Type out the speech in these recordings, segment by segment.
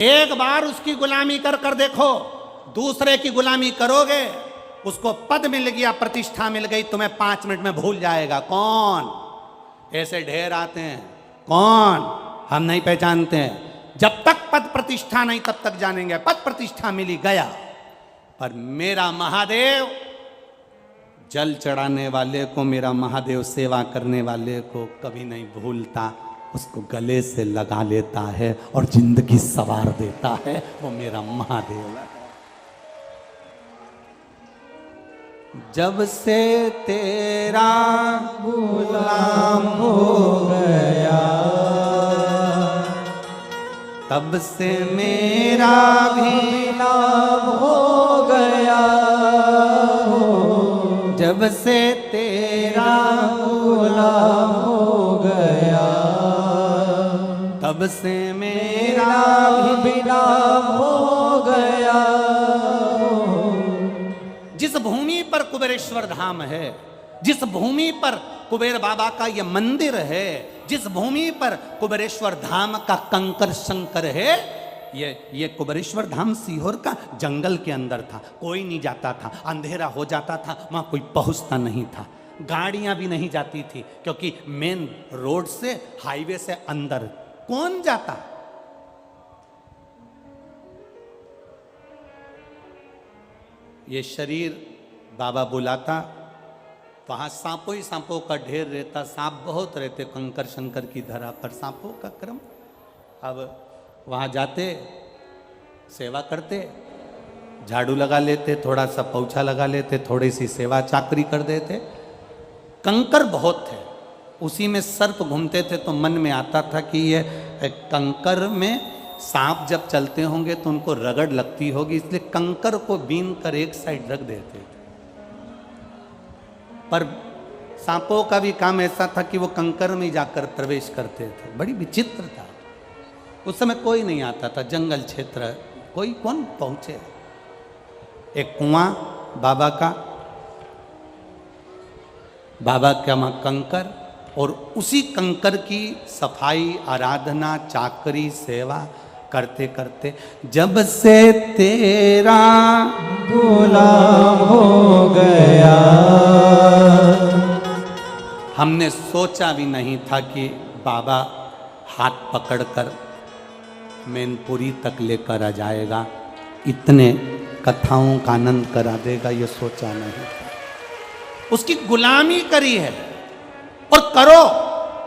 एक बार उसकी गुलामी कर कर देखो, दूसरे की गुलामी करोगे, उसको पद मिल गया, प्रतिष्ठा मिल गई, तुम्हें 5 मिनट में भूल जाएगा। कौन? ऐसे ढेर आते हैं, कौन? हम नहीं पहचानते हैं। जब तक पद प्रतिष्ठा नहीं तब तक जानेंगे। पद प्रतिष्ठा मिली, गया। पर मेरा महादेव जल चढ़ाने वाले को, मेरा महादेव सेवा करने वाले को कभी नहीं भूलता, उसको गले से लगा लेता है और जिंदगी सवार देता है। वो मेरा महादेव है। जब से तेरा गुलाम हो गया, तब से मेरा भी नाम हो गया। जब से तेरा गुलाम हो गया, तब से मेरा भी नाम हो गया। जिस भूमि पर कुबेरेश्वर धाम है, जिस भूमि पर कुबेर बाबा का यह मंदिर है, जिस भूमि पर कुबेरेश्वर धाम का कंकर शंकर है, ये कुबेरेश्वर धाम सीहोर का जंगल के अंदर था। कोई नहीं जाता था, अंधेरा हो जाता था, वहां कोई पहुंचता नहीं था, गाड़ियां भी नहीं जाती थी, क्योंकि मेन रोड से, हाईवे से अंदर कौन जाता? ये शरीर बाबा बुलाता, वहां सांपों ही सांपों का ढेर रहता, सांप बहुत रहते कंकर शंकर की धरा पर, सांपों का क्रम। अब वहां जाते, सेवा करते, झाड़ू लगा लेते, थोड़ा सा पोछा लगा लेते, थोड़ी सी सेवा चाकरी कर देते। कंकर बहुत थे, उसी में सर्प घूमते थे, तो मन में आता था कि ये कंकर में सांप जब चलते होंगे तो उनको रगड़ लगती होगी, इसलिए कंकर को बीन कर एक साइड रख देते थे। पर सांपों का भी काम ऐसा था कि वो कंकर में जाकर प्रवेश करते थे। बड़ी विचित्र था। उस समय कोई नहीं आता था, जंगल क्षेत्र, कोई कौन पहुंचे। एक कुआं बाबा का वहां कंकर, और उसी कंकर की सफाई, आराधना, चाकरी, सेवा करते करते जब से तेरा गुलाम हो गया, हमने सोचा भी नहीं था कि बाबा हाथ पकड़कर मैनपुरी तक लेकर आ जाएगा, इतने कथाओं का आनंद करा देगा, ये सोचा नहीं। उसकी गुलामी करी है, और करो।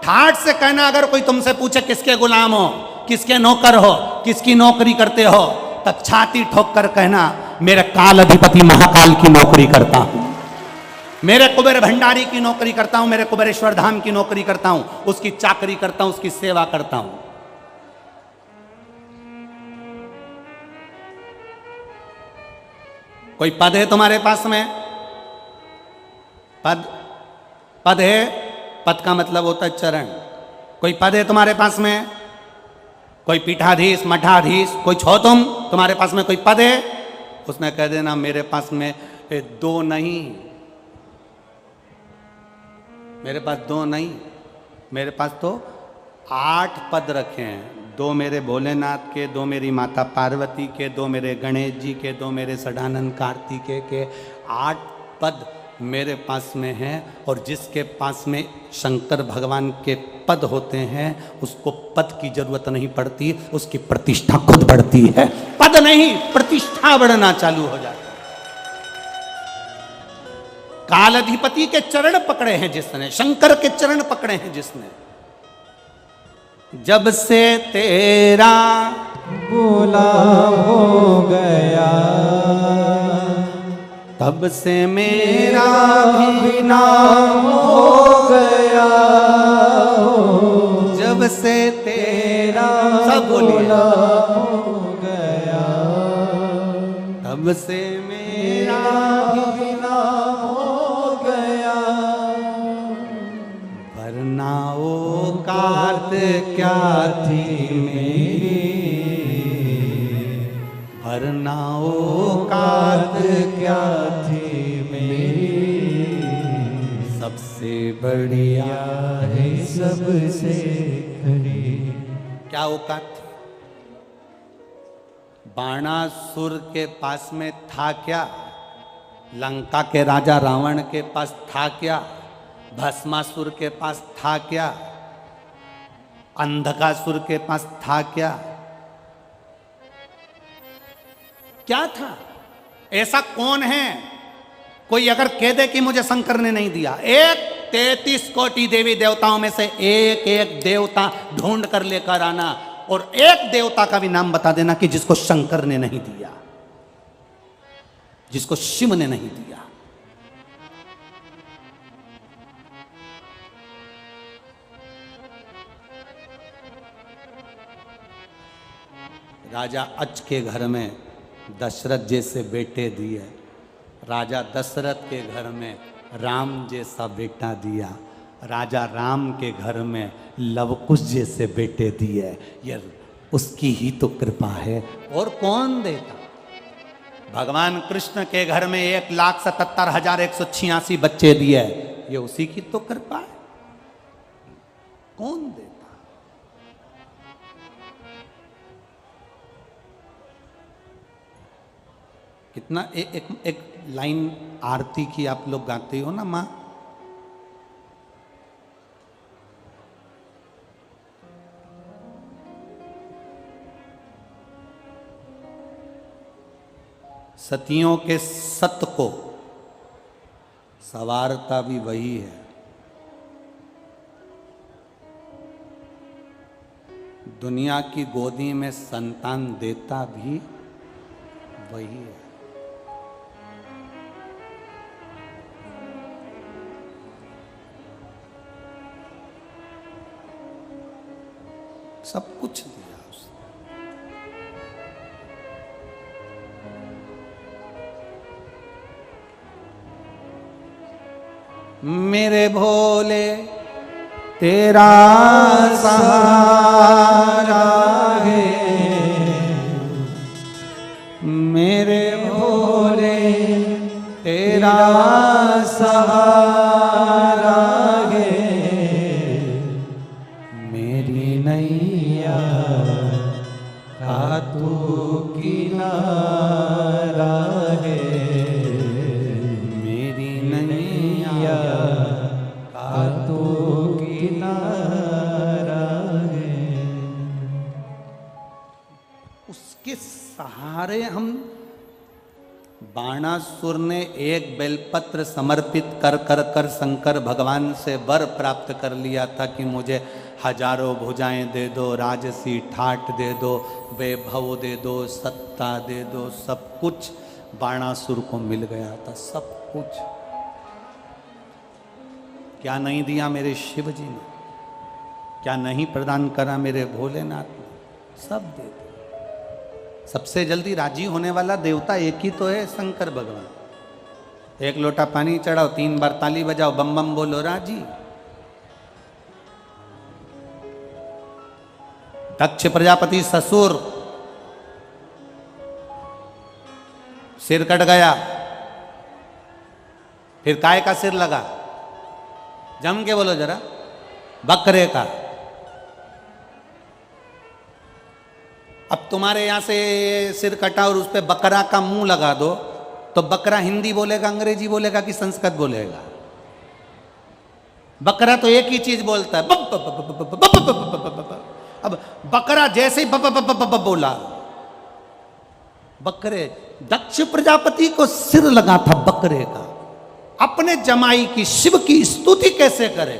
ठाठ से कहना, अगर कोई तुमसे पूछे किसके गुलाम हो, किसके नौकर हो, किसकी नौकरी करते हो, तब छाती ठोक कर कहना, मेरे काल अधिपति महाकाल की नौकरी करता हूं, मेरे कुबेर भंडारी की नौकरी करता हूं, मेरे कुबेरेश्वर धाम की नौकरी करता हूं, उसकी चाकरी करता हूं, उसकी सेवा करता हूं। कोई पद है तुम्हारे पास में? पद है, पद का मतलब होता है चरण। कोई पद है तुम्हारे पास में? कोई पीठाधीश, मठाधीश, कोई छो तुम, तुम्हारे पास में कोई पद है? उसने कह देना मेरे पास में 2 नहीं, मेरे पास 2 नहीं, मेरे पास तो 8 पद रखे हैं। 2 मेरे भोलेनाथ के, 2 मेरी माता पार्वती के, 2 मेरे गणेश जी के, 2 मेरे सदानंद कार्तिकेय के, 8 पद मेरे पास में है। और जिसके पास में शंकर भगवान के पद होते हैं, उसको पद की जरूरत नहीं पड़ती, उसकी प्रतिष्ठा खुद बढ़ती है। पद नहीं, प्रतिष्ठा बढ़ना चालू हो जाती है। कालाधिपति के चरण पकड़े हैं जिसने, शंकर के चरण पकड़े हैं जिसने, जब से तेरा गुलाम हो गया, तब से मेरा भी नाम हो गया। जब से तेरा सब गुलाम हो गया, तब से मेरा भी नाम हो गया। वरना औकात क्या थी मेरी, वरना औकात क्या थी मेरी, सबसे बढ़िया है सबसे खड़ी। क्या औकात थी? बाणासुर के पास में था क्या? लंका के राजा रावण के पास था क्या? भस्मासुर के पास था क्या? अंधकासुर के पास था क्या? क्या था? ऐसा कौन है? कोई अगर कह दे कि मुझे शंकर ने नहीं दिया, एक 33 कोटि देवी देवताओं में से एक एक देवता ढूंढ कर लेकर आना और एक देवता का भी नाम बता देना कि जिसको शंकर ने नहीं दिया, जिसको शिव ने नहीं दिया। राजा अच के घर में दशरथ जैसे बेटे दिए, राजा दशरथ के घर में राम जैसा बेटा दिया, राजा राम के घर में लवकुश जैसे बेटे दिए। ये उसकी ही तो कृपा है, और कौन देता? भगवान कृष्ण के घर में 1,77,186 बच्चे दिए, ये उसी की तो कृपा है। कौन देता? कितना एक लाइन आरती की आप लोग गाते हो ना माँ, सतियों के सत को सवारता भी वही है, दुनिया की गोदी में संतान देता भी वही है। सब कुछ दिया उसने। मेरे भोले तेरा सहारा है, मेरे भोले तेरा सहारा है, मेरी नैया का तू किनारा है, मेरी नैया का तू किनारा है। उसके सहारे हम, बाणासुर ने एक बेलपत्र समर्पित कर कर कर शंकर भगवान से वर प्राप्त कर लिया था कि मुझे हजारों भुजाएं दे दो, राजसी ठाट दे दो, वैभव दे दो, सत्ता दे दो। सब कुछ बाणासुर को मिल गया था, सब कुछ। क्या नहीं दिया मेरे शिव जी ने? क्या नहीं प्रदान करा मेरे भोलेनाथ ने? सब दे दिया। सबसे जल्दी राजी होने वाला देवता एक ही तो है, शंकर भगवान। एक लोटा पानी चढ़ाओ, 3 बार ताली बजाओ, बम बम बोलो, राजी। दक्ष प्रजापति ससुर, सिर कट गया, फिर काय का सिर लगा? जम के बोलो जरा, बकरे का। अब तुम्हारे यहां से सिर कटा और उस पे बकरा का मुंह लगा दो, तो बकरा हिंदी बोलेगा, अंग्रेजी बोलेगा कि संस्कृत बोलेगा? बकरा तो एक ही चीज बोलता है, अब बकरा जैसे ही बोला, बकरे, दक्ष प्रजापति को सिर लगा था बकरे का। अपने जमाई की, शिव की स्तुति कैसे करे?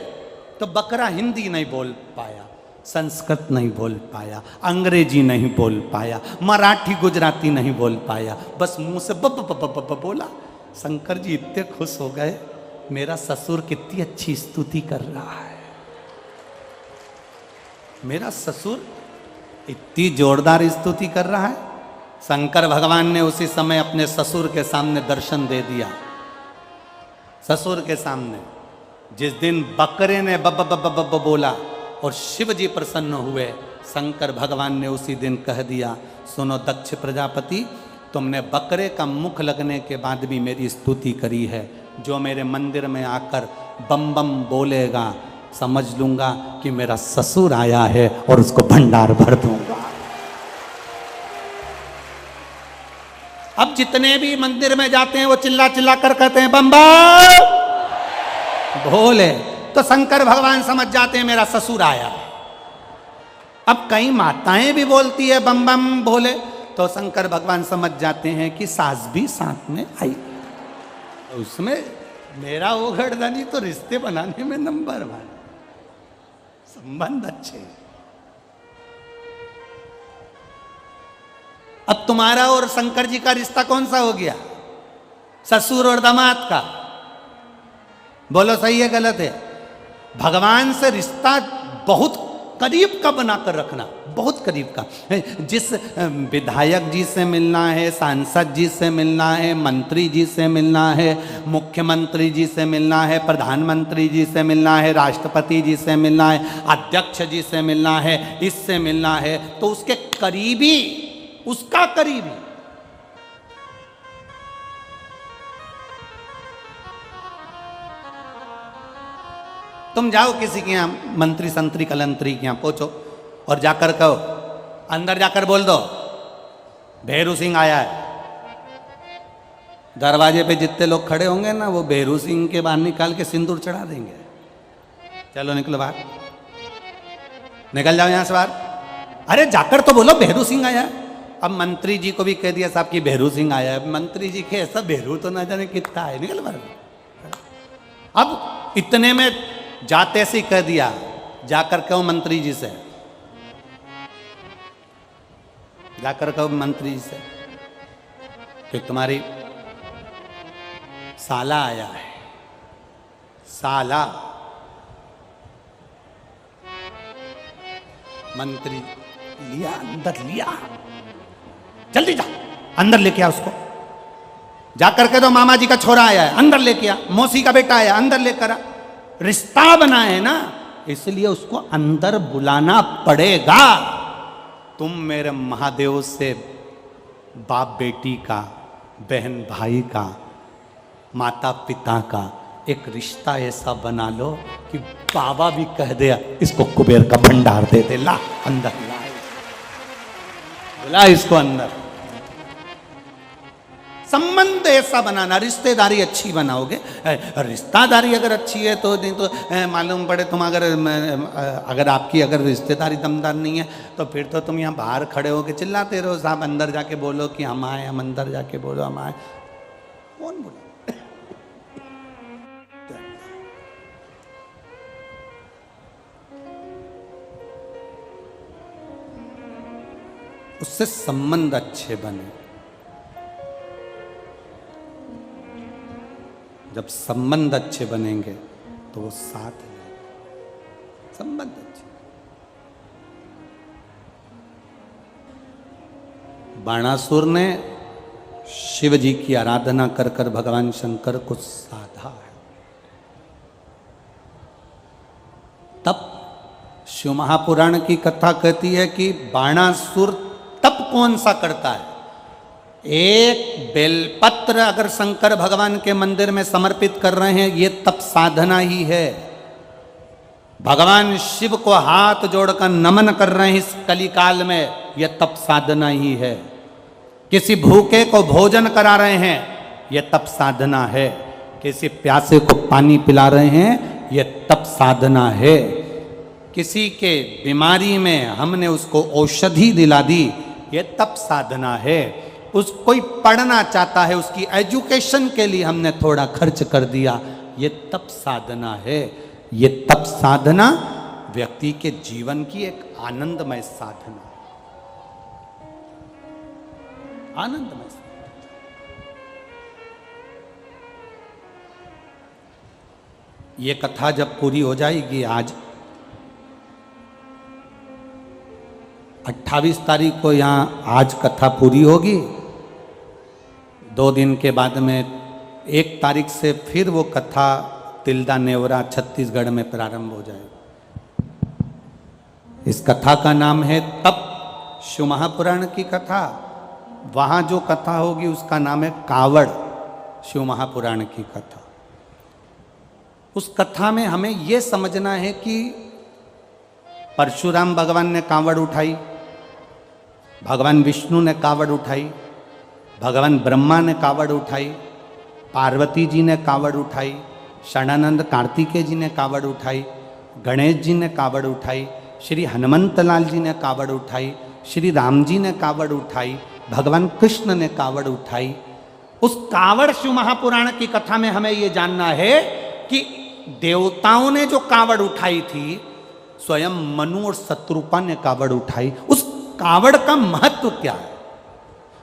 तो बकरा हिंदी नहीं बोल पाया, संस्कृत नहीं बोल पाया, अंग्रेजी नहीं बोल पाया, मराठी गुजराती नहीं बोल पाया, बस मुंह से बोला। शंकर जी इतने खुश हो गए, मेरा ससुर कितनी अच्छी स्तुति कर रहा है, मेरा ससुर इतनी जोरदार स्तुति कर रहा है। शंकर भगवान ने उसी समय अपने ससुर के सामने दर्शन दे दिया। ससुर के सामने जिस दिन बकरे ने बब बोला और शिव जी प्रसन्न हुए, शंकर भगवान ने उसी दिन कह दिया, सुनो दक्ष प्रजापति, तुमने बकरे का मुख लगने के बाद भी मेरी स्तुति करी है। जो मेरे मंदिर में आकर बम बम बोलेगा, समझ लूंगा कि मेरा ससुर आया है और उसको भंडार भर दूंगा। अब जितने भी मंदिर में जाते हैं वो चिल्ला चिल्ला कर कहते हैं बम बम भोले, तो शंकर भगवान समझ जाते हैं मेरा ससुर आया। अब कई माताएं भी बोलती है बम बम भोले, तो शंकर भगवान समझ जाते हैं कि सास भी साथ में आई। उसमें मेरा वो घरदानी तो रिश्ते बनाने में नंबर 1, संबंध अच्छे। अब तुम्हारा और शंकर जी का रिश्ता कौन सा हो गया? ससुर और दामाद का। बोलो सही है गलत है? भगवान से रिश्ता बहुत करीब का बनाकर रखना, बहुत करीब का। जिस विधायक जी से मिलना है, सांसद जी से मिलना है, मंत्री जी से मिलना है, मुख्यमंत्री जी से मिलना है, प्रधानमंत्री जी से मिलना है, राष्ट्रपति जी से मिलना है, अध्यक्ष जी से मिलना है, इससे मिलना है, तो उसके करीबी, उसका करीबी। तुम जाओ किसी के यहाँ मंत्री संतरी कलंतरी के यहाँ पहुंचो और जाकर कहो, अंदर जाकर बोल दो भेरू सिंह आया है। दरवाजे पे जितने लोग खड़े होंगे ना, वो भेरू सिंह के बाहर निकाल के सिंदूर चढ़ा देंगे। चलो निकलो बाहर, निकल जाओ यहां से बाहर। अरे जाकर तो बोलो भेरू सिंह आया है। अब मंत्री जी को भी कह दिया साहब कि भेरू सिंह आया है। मंत्री जी के ऐसा भेरू तो ना जाने कितना है, निकल बाहर। अब इतने में जाते से कह दिया, जाकर कहो मंत्री जी से, जाकर कहो मंत्री जी से कि तुम्हारी साला आया है। साला मंत्री लिया, अंदर लिया, जल्दी जा अंदर लेके आ उसको। जाकर के दो मामा जी का छोरा आया है, अंदर लेके आ। मौसी का बेटा आया, अंदर लेकर आ। रिश्ता बना है ना, इसलिए उसको अंदर बुलाना पड़ेगा। तुम मेरे महादेव से बाप बेटी का, बहन भाई का, माता पिता का एक रिश्ता ऐसा बना लो कि बाबा भी कह दे इसको कुबेर का भंडार दे दे, ला अंदर, ला बुला इसको अंदर। संबंध ऐसा बनाना, रिश्तेदारी अच्छी बनाओगे। रिश्तेदारी अगर अच्छी है तो नहीं तो मालूम पड़े तुम अगर आपकी अगर रिश्तेदारी दमदार नहीं है तो फिर तो तुम यहाँ बाहर खड़े होके चिल्लाते रहो साहब अंदर जाके बोलो कि हम आए, हम अंदर जाके बोलो हम आए। कौन बोला? उससे संबंध अच्छे बने। जब संबंध अच्छे बनेंगे तो वो साथ है। संबंध अच्छे। बाणासुर ने शिव जी की आराधना कर कर भगवान शंकर को साधा है। तब शिव महापुराण की कथा कहती है कि बाणासुर तप कौन सा करता है? एक बेलपत्र अगर शंकर भगवान के मंदिर में समर्पित कर रहे हैं, ये तप साधना ही है। भगवान शिव को हाथ जोड़कर नमन कर रहे हैं इस कलिकाल में, यह तप साधना ही है। किसी भूखे को भोजन करा रहे हैं, यह तप साधना है। किसी प्यासे को पानी पिला रहे हैं, यह तप साधना है। किसी के बीमारी में हमने उसको औषधि दिला दी, यह तप साधना है। कोई पढ़ना चाहता है, उसकी एजुकेशन के लिए हमने थोड़ा खर्च कर दिया, ये तप साधना है। ये तप साधना व्यक्ति के जीवन की एक आनंदमय साधना, आनंदमय साधना। ये कथा जब पूरी हो जाएगी, आज 28 तारीख को यहाँ आज कथा पूरी होगी। 2 दिन के बाद में 1 तारीख से फिर वो कथा तिल्दा नेवरा छत्तीसगढ़ में प्रारंभ हो जाएगी। इस कथा का नाम है तप, शिव महापुराण की कथा। वहाँ जो कथा होगी उसका नाम है कावड़, शिव महापुराण की कथा। उस कथा में हमें ये समझना है कि परशुराम भगवान ने कावड़ उठाई, भगवान विष्णु ने कावड़ उठाई, भगवान ब्रह्मा ने कावड़ उठाई, पार्वती जी ने कावड़ उठाई, षडानंद कार्तिकेय जी ने कावड़ उठाई, गणेश जी ने कावड़ उठाई, श्री हनुमंत लाल जी ने कावड़ उठाई, श्री राम जी ने कावड़ उठाई, भगवान कृष्ण ने कावड़ उठाई। उस कावड़ शिव महापुराण की कथा में हमें यह जानना है कि देवताओं ने जो कावड़ उठाई थी, स्वयं मनु और शत्रुपा ने कावड़ उठाई। उस कावड़ का महत्व क्या है?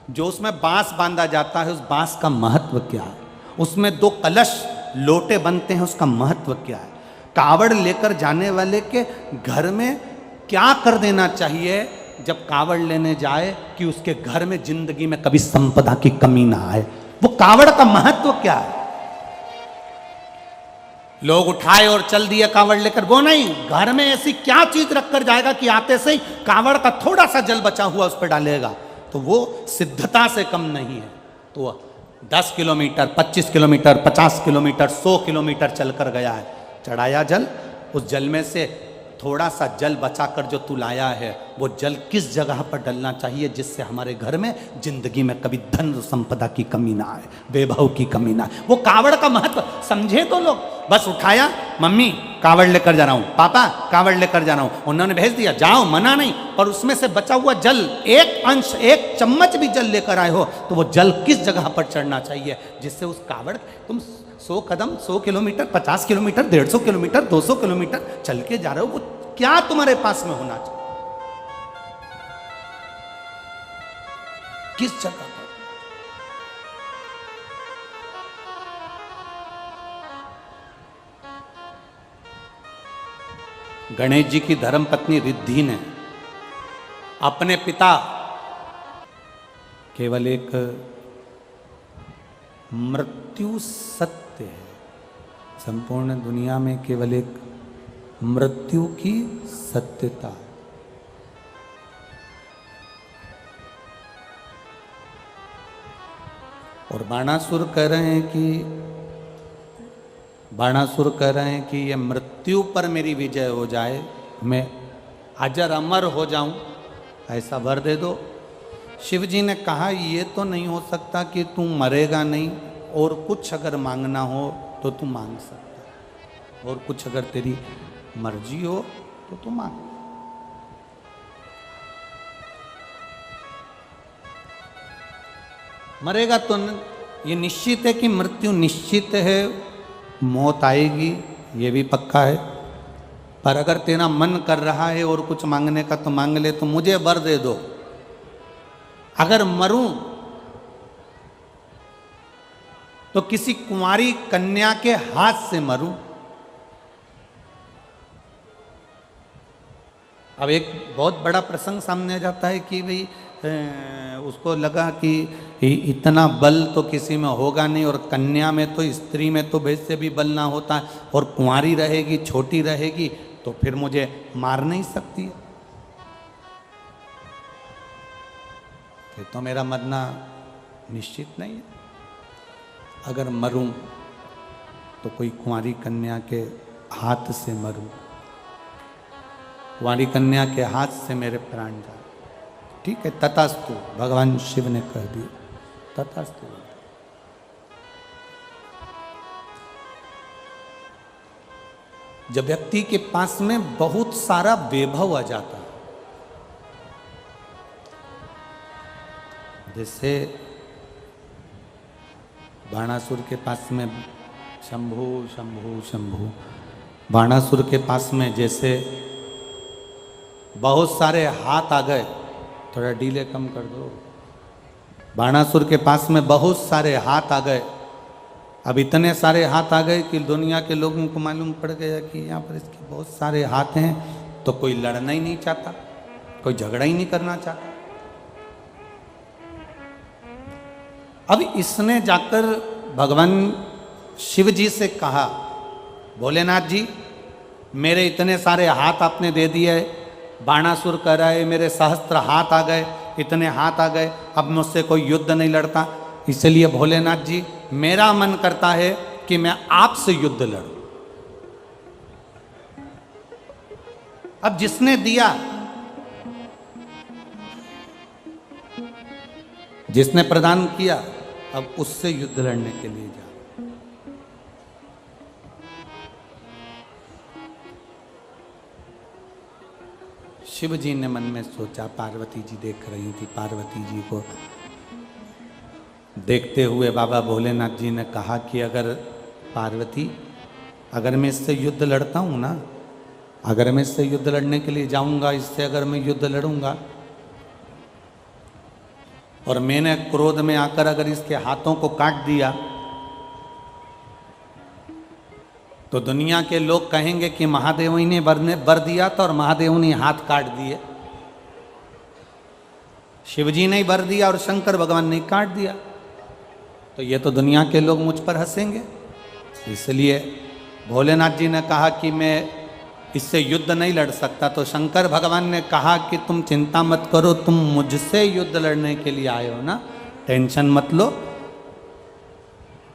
जो उसमें बांस बांधा जाता है, उस बांस का महत्व क्या है? उसमें 2 कलश लोटे बनते हैं, उसका महत्व क्या है? कावड़ लेकर जाने वाले के घर में क्या कर देना चाहिए जब कावड़ लेने जाए कि उसके घर में जिंदगी में कभी संपदा की कमी ना आए? वो कावड़ का महत्व क्या है? लोग उठाए और चल दिए कावड़ लेकर, वो नहीं, घर में ऐसी क्या चीज रखकर जाएगा कि आते से ही कावड़ का थोड़ा सा जल बचा हुआ उस पर डालेगा, तो वो सिद्धता से कम नहीं है। तो 10 किलोमीटर, 25 किलोमीटर, 50 किलोमीटर, 100 किलोमीटर चलकर गया है, चढ़ाया जल, उस जल में से थोड़ा सा जल बचाकर जो तू लाया है, वो जल किस जगह पर डलना चाहिए जिससे हमारे घर में जिंदगी में कभी धन संपदा की कमी ना आए, वैभव की कमी ना आए। वो कावड़ का महत्व समझे तो लोग। बस उठाया, मम्मी कावड़ लेकर जा रहा हूँ, पापा कावड़ लेकर जा रहा हूँ, उन्होंने भेज दिया, जाओ, मना नहीं, पर उसमें से बचा हुआ जल, एक अंश, एक चम्मच भी जल लेकर आए हो, तो वो जल किस जगह पर चढ़ना चाहिए जिससे उस कावड़, तुम 100 कदम, 100 किलोमीटर, 50 किलोमीटर, 150 किलोमीटर, 200 किलोमीटर चल के जा रहे हो, वो क्या तुम्हारे पास में होना चाहिए, किस जगह पर? गणेश जी की धर्मपत्नी रिद्धि ने अपने पिता, केवल एक मृत्यु सत्य है, संपूर्ण दुनिया में केवल एक मृत्यु की सत्यता है। और बाणासुर कह रहे हैं कि ये मृत्यु पर मेरी विजय हो जाए, मैं अजर अमर हो जाऊं, ऐसा वर दे दो। शिव जी ने कहा ये तो नहीं हो सकता कि तू मरेगा नहीं, और कुछ अगर मांगना हो तो तू मांग सकता, और कुछ अगर तेरी मर्जी हो तो तू मांग। मरेगा तो ये निश्चित है कि मृत्यु निश्चित है, मौत आएगी, ये भी पक्का है, पर अगर तेरा मन कर रहा है और कुछ मांगने का तो मांग ले, तो मुझे वर दे दो, अगर मरूं तो किसी कुंवारी कन्या के हाथ से मरूं। अब एक बहुत बड़ा प्रसंग सामने आ जाता है कि भाई उसको लगा कि इतना बल तो किसी में होगा नहीं, और कन्या में तो, स्त्री में तो वैसे भी बल ना होता है, और कुंवारी रहेगी, छोटी रहेगी, तो फिर मुझे मार नहीं सकती है, फिर तो मेरा मरना निश्चित नहीं है। अगर मरूं तो कोई कुंवारी कन्या के हाथ से मरूं, कुंवारी कन्या के हाथ से मेरे प्राण जाए, ठीक है, तथास्तु, भगवान शिव ने कह दिया, तथास्तु। जब व्यक्ति के पास में बहुत सारा वैभव आ जाता है, जैसे बाणासुर के पास में शंभु शंभु शंभु, बाणासुर के पास में जैसे बहुत सारे हाथ आ गए, थोड़ा डीले कम कर दो, बाणासुर के पास में बहुत सारे हाथ आ गए। अब इतने सारे हाथ आ गए कि दुनिया के लोगों को मालूम पड़ गया कि यहाँ पर इसके बहुत सारे हाथ हैं, तो कोई लड़ना ही नहीं चाहता, कोई झगड़ा ही नहीं करना चाहता। अब इसने जाकर भगवान शिव जी से कहा, भोलेनाथ जी, मेरे इतने सारे हाथ आपने दे दिए, बाणासुर कह रहा है मेरे सहस्त्र हाथ आ गए, इतने हाथ आ गए, अब मुझसे कोई युद्ध नहीं लड़ता, इसलिए भोलेनाथ जी मेरा मन करता है कि मैं आपसे युद्ध लड़ूं। अब जिसने दिया जिसने प्रदान किया अब उससे युद्ध लड़ने के लिए जा। शिव जी ने मन में सोचा, पार्वती जी देख रही थी, पार्वती जी को देखते हुए बाबा भोलेनाथ जी ने कहा कि अगर पार्वती, अगर मैं इससे युद्ध लड़ता हूं ना, अगर मैं इससे युद्ध लड़ने के लिए जाऊंगा, इससे अगर मैं युद्ध लड़ूंगा और मैंने क्रोध में आकर अगर इसके हाथों को काट दिया तो दुनिया के लोग कहेंगे कि महादेव ही ने वर दिया था और महादेव ने हाथ काट दिए। शिवजी ने वर दिया और शंकर भगवान ने काट दिया, तो ये तो दुनिया के लोग मुझ पर हंसेंगे। इसलिए भोलेनाथ जी ने कहा कि मैं इससे युद्ध नहीं लड़ सकता। तो शंकर भगवान ने कहा कि तुम चिंता मत करो, तुम मुझसे युद्ध लड़ने के लिए आए हो ना, टेंशन मत लो,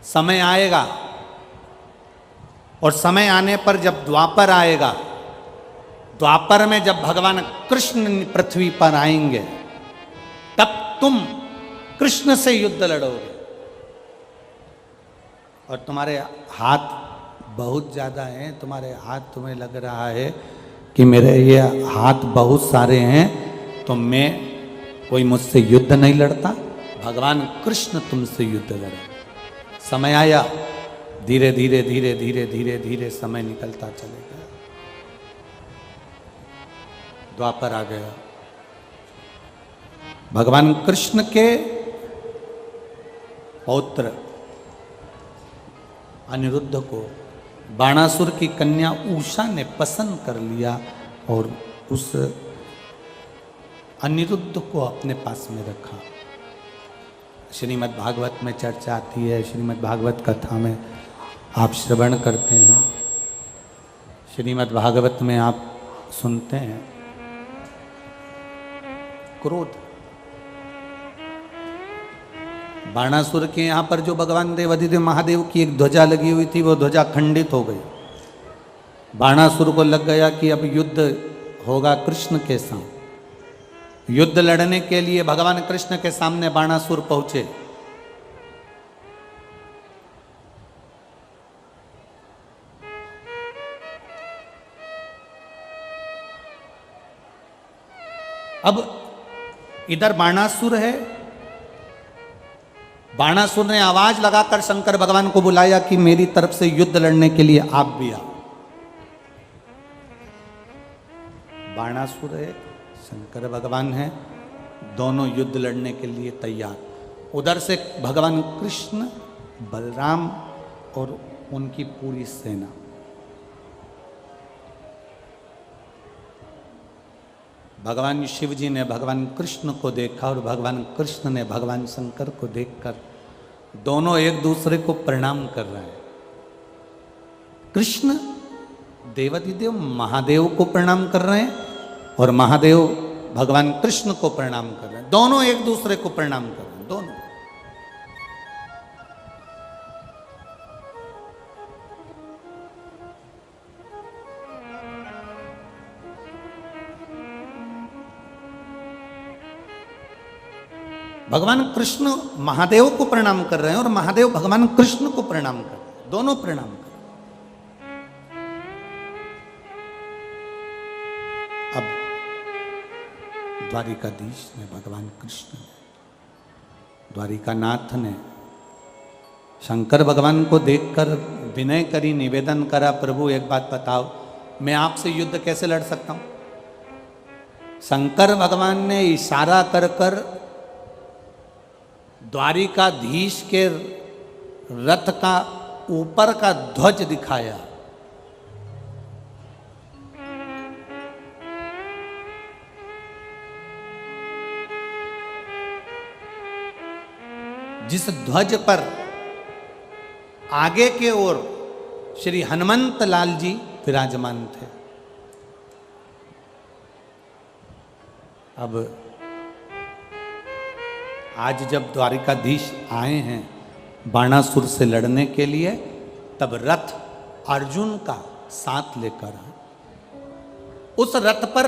समय आएगा और समय आने पर जब द्वापर आएगा, द्वापर में जब भगवान कृष्ण पृथ्वी पर आएंगे तब तुम कृष्ण से युद्ध लड़ोगे और तुम्हारे हाथ बहुत ज़्यादा हैं, तुम्हारे हाथ तुम्हें लग रहा है कि मेरे ये हाथ बहुत सारे हैं तो मैं कोई मुझसे युद्ध नहीं लड़ता, भगवान कृष्ण तुमसे युद्ध लड़े। समय आया, धीरे धीरे धीरे धीरे धीरे धीरे समय निकलता चले गया, द्वापर आ गया। भगवान कृष्ण के पौत्र अनिरुद्ध को बाणासुर की कन्या उषा ने पसंद कर लिया और उस अनिरुद्ध को अपने पास में रखा। श्रीमद् भागवत में चर्चा आती है, श्रीमद् भागवत कथा में आप श्रवण करते हैं, श्रीमद् भागवत में आप सुनते हैं, क्रोध बाणासुर के यहाँ पर जो भगवान देवाधिदेव महादेव की एक ध्वजा लगी हुई थी, वो ध्वजा खंडित हो गई। बाणासुर को लग गया कि अब युद्ध होगा कृष्ण के साथ। युद्ध लड़ने के लिए भगवान कृष्ण के सामने बाणासुर पहुंचे। अब इधर बाणासुर है, बाणासुर ने आवाज लगाकर शंकर भगवान को बुलाया कि मेरी तरफ से युद्ध लड़ने के लिए आप भी आओ। बाणासुर है, शंकर भगवान है, दोनों युद्ध लड़ने के लिए तैयार। उधर से भगवान कृष्ण, बलराम और उनकी पूरी सेना। भगवान शिव जी ने भगवान कृष्ण को देखा और भगवान कृष्ण ने भगवान शंकर को देखकर दोनों एक दूसरे को प्रणाम कर रहे हैं। कृष्ण देवाधिदेव महादेव को प्रणाम कर रहे हैं और महादेव भगवान कृष्ण को प्रणाम कर रहे हैं। दोनों एक दूसरे को प्रणाम कर रहे हैं, दोनों। भगवान कृष्ण महादेव को प्रणाम कर रहे हैं और महादेव भगवान कृष्ण को प्रणाम कर रहे हैं, दोनों प्रणाम कर रहे हैं। अब द्वारिकाधीश ने, भगवान कृष्ण ने, द्वारिकानाथ ने शंकर भगवान को देखकर विनय करी, निवेदन करा, प्रभु एक बात बताओ, मैं आपसे युद्ध कैसे लड़ सकता हूं। शंकर भगवान ने इशारा कर कर द्वारिकाधीश के रथ का ऊपर का ध्वज दिखाया। जिस ध्वज पर आगे के ओर श्री हनुमंत लाल जी विराजमान थे। अब आज जब द्वारिकाधीश आए हैं बाणासुर से लड़ने के लिए, तब रथ अर्जुन का साथ लेकर आए। उस रथ पर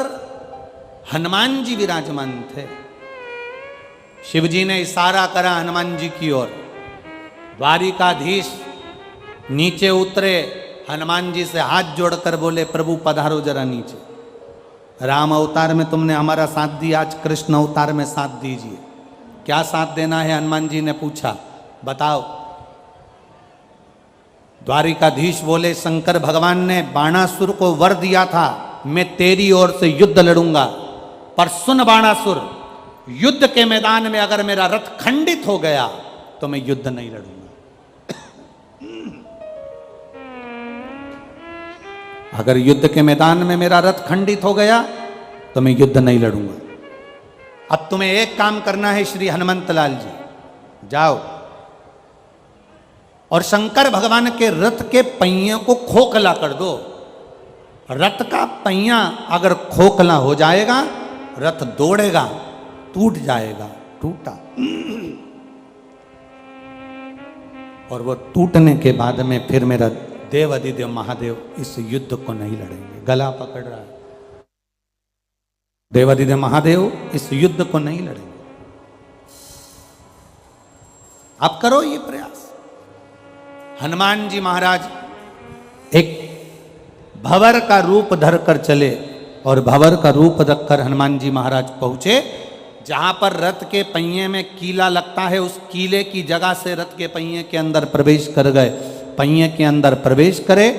हनुमान जी विराजमान थे। शिवजी ने इशारा करा हनुमान जी की ओर। द्वारिकाधीश नीचे उतरे, हनुमान जी से हाथ जोड़कर बोले प्रभु पधारो जरा नीचे। राम अवतार में तुमने हमारा साथ दिया, आज कृष्ण अवतार में साथ दीजिए। क्या साथ देना है? हनुमान जी ने पूछा, बताओ। द्वारिकाधीश बोले शंकर भगवान ने बाणासुर को वर दिया था, मैं तेरी ओर से युद्ध लड़ूंगा, पर सुन बाणासुर, युद्ध के मैदान में अगर मेरा रथ खंडित हो गया तो मैं युद्ध नहीं लड़ूंगा। अगर युद्ध के मैदान में मेरा रथ खंडित हो गया तो मैं युद्ध नहीं लड़ूंगा। अब तुम्हें एक काम करना है श्री हनुमंत लाल जी, जाओ और शंकर भगवान के रथ के पहिए को खोखला कर दो। रथ का पहिया अगर खोखला हो जाएगा, रथ दौड़ेगा, टूट जाएगा। टूटा, और वो टूटने के बाद में फिर मेरा देव अधिदेव महादेव इस युद्ध को नहीं लड़ेंगे। गला पकड़ रहा है, देव अधिदेव महादेव इस युद्ध को नहीं लड़ेंगे। आप करो ये प्रयास। हनुमान जी महाराज एक भंवर का रूप धरकर चले, और भंवर का रूप रखकर हनुमान जी महाराज पहुंचे जहां पर रथ के पहिए में कीला लगता है। उस कीले की जगह से रथ के पहिए के अंदर प्रवेश कर गए। पहिए के अंदर प्रवेश करे,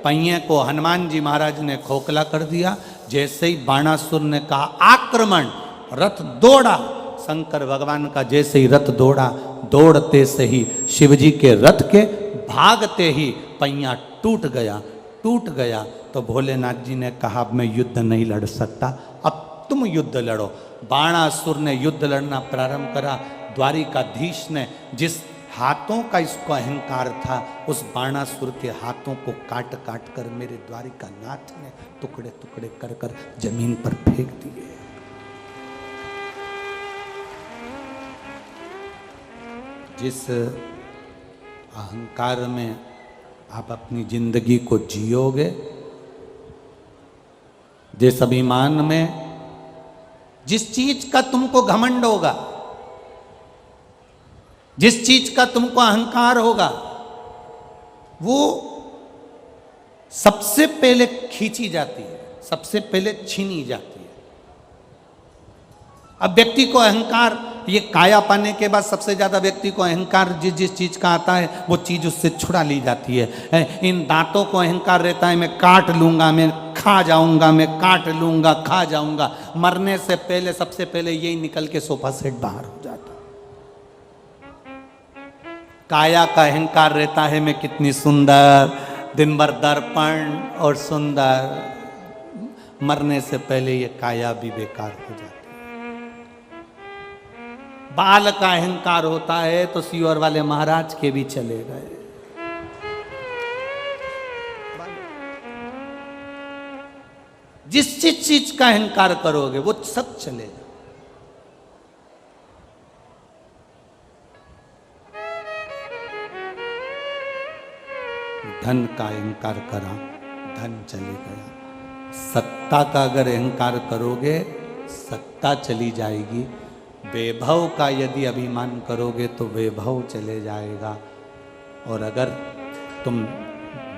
पहिए को हनुमान जी महाराज ने खोखला कर दिया। जैसे ही बाणासुर ने कहा आक्रमण, रथ दौड़ा। शंकर भगवान का जैसे ही रथ दौड़ा, दौड़ते से ही शिवजी के रथ के भागते ही पहिया टूट गया। टूट गया तो भोलेनाथ जी ने कहा अब मैं युद्ध नहीं लड़ सकता, अब तुम युद्ध लड़ो। बाणासुर ने युद्ध लड़ना प्रारंभ करा। द्वारिकाधीश ने जिस हाथों का इसको अहंकार था, उस बाणासुर के हाथों को काट काट कर मेरे द्वारिकानाथ ने टुकड़े टुकड़े कर कर जमीन पर फेंक दिए। जिस अहंकार में आप अपनी जिंदगी को जियोगे, जिस अभिमान में, जिस चीज का तुमको घमंड होगा, जिस चीज का तुमको अहंकार होगा, वो सबसे पहले खींची जाती है, सबसे पहले छीनी जाती है। अब व्यक्ति को अहंकार, ये काया पाने के बाद सबसे ज्यादा व्यक्ति को अहंकार जिस जिस चीज का आता है वो चीज उससे छुड़ा ली जाती है। इन दांतों को अहंकार रहता है, मैं काट लूंगा, मैं खा जाऊंगा, मैं काट लूंगा, खा जाऊंगा। मरने से पहले सबसे पहले यही निकल के सोफा सेट बाहर हो जाता। काया का अहंकार रहता है मैं कितनी सुंदर, दिन भर दर्पण और सुंदर। मरने से पहले ये काया भी बेकार हो जाती है। बाल का अहंकार होता है तो सीवर वाले महाराज के भी चले गए। जिस चीज का अहंकार करोगे वो सब चलेगा। धन का अहंकार करा, धन चले गया। सत्ता का अगर अहंकार करोगे, सत्ता चली जाएगी। वैभव का यदि अभिमान करोगे तो वैभव चले जाएगा। और अगर तुम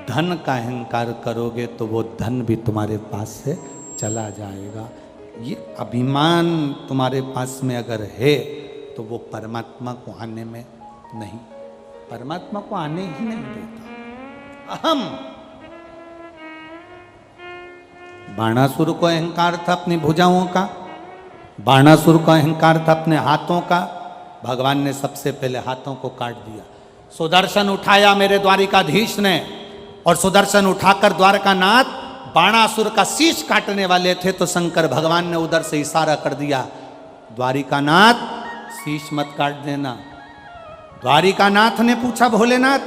धन का अहंकार करोगे तो वो धन भी तुम्हारे पास से चला जाएगा। ये अभिमान तुम्हारे पास में अगर है तो वो परमात्मा को आने में नहीं, परमात्मा को आने ही नहीं देता। अहम, बाणासुर को अहंकार था अपनी भुजाओं का, बाणासुर का अहंकार था अपने हाथों का। भगवान ने सबसे पहले हाथों को काट दिया। सुदर्शन उठाया मेरे द्वारिकाधीश ने, और सुदर्शन उठाकर द्वारकानाथ बाणासुर का शीश काटने वाले थे तो शंकर भगवान ने उधर से इशारा कर दिया, द्वारिकानाथ शीश मत काट देना। द्वारिकानाथ ने पूछा, भोलेनाथ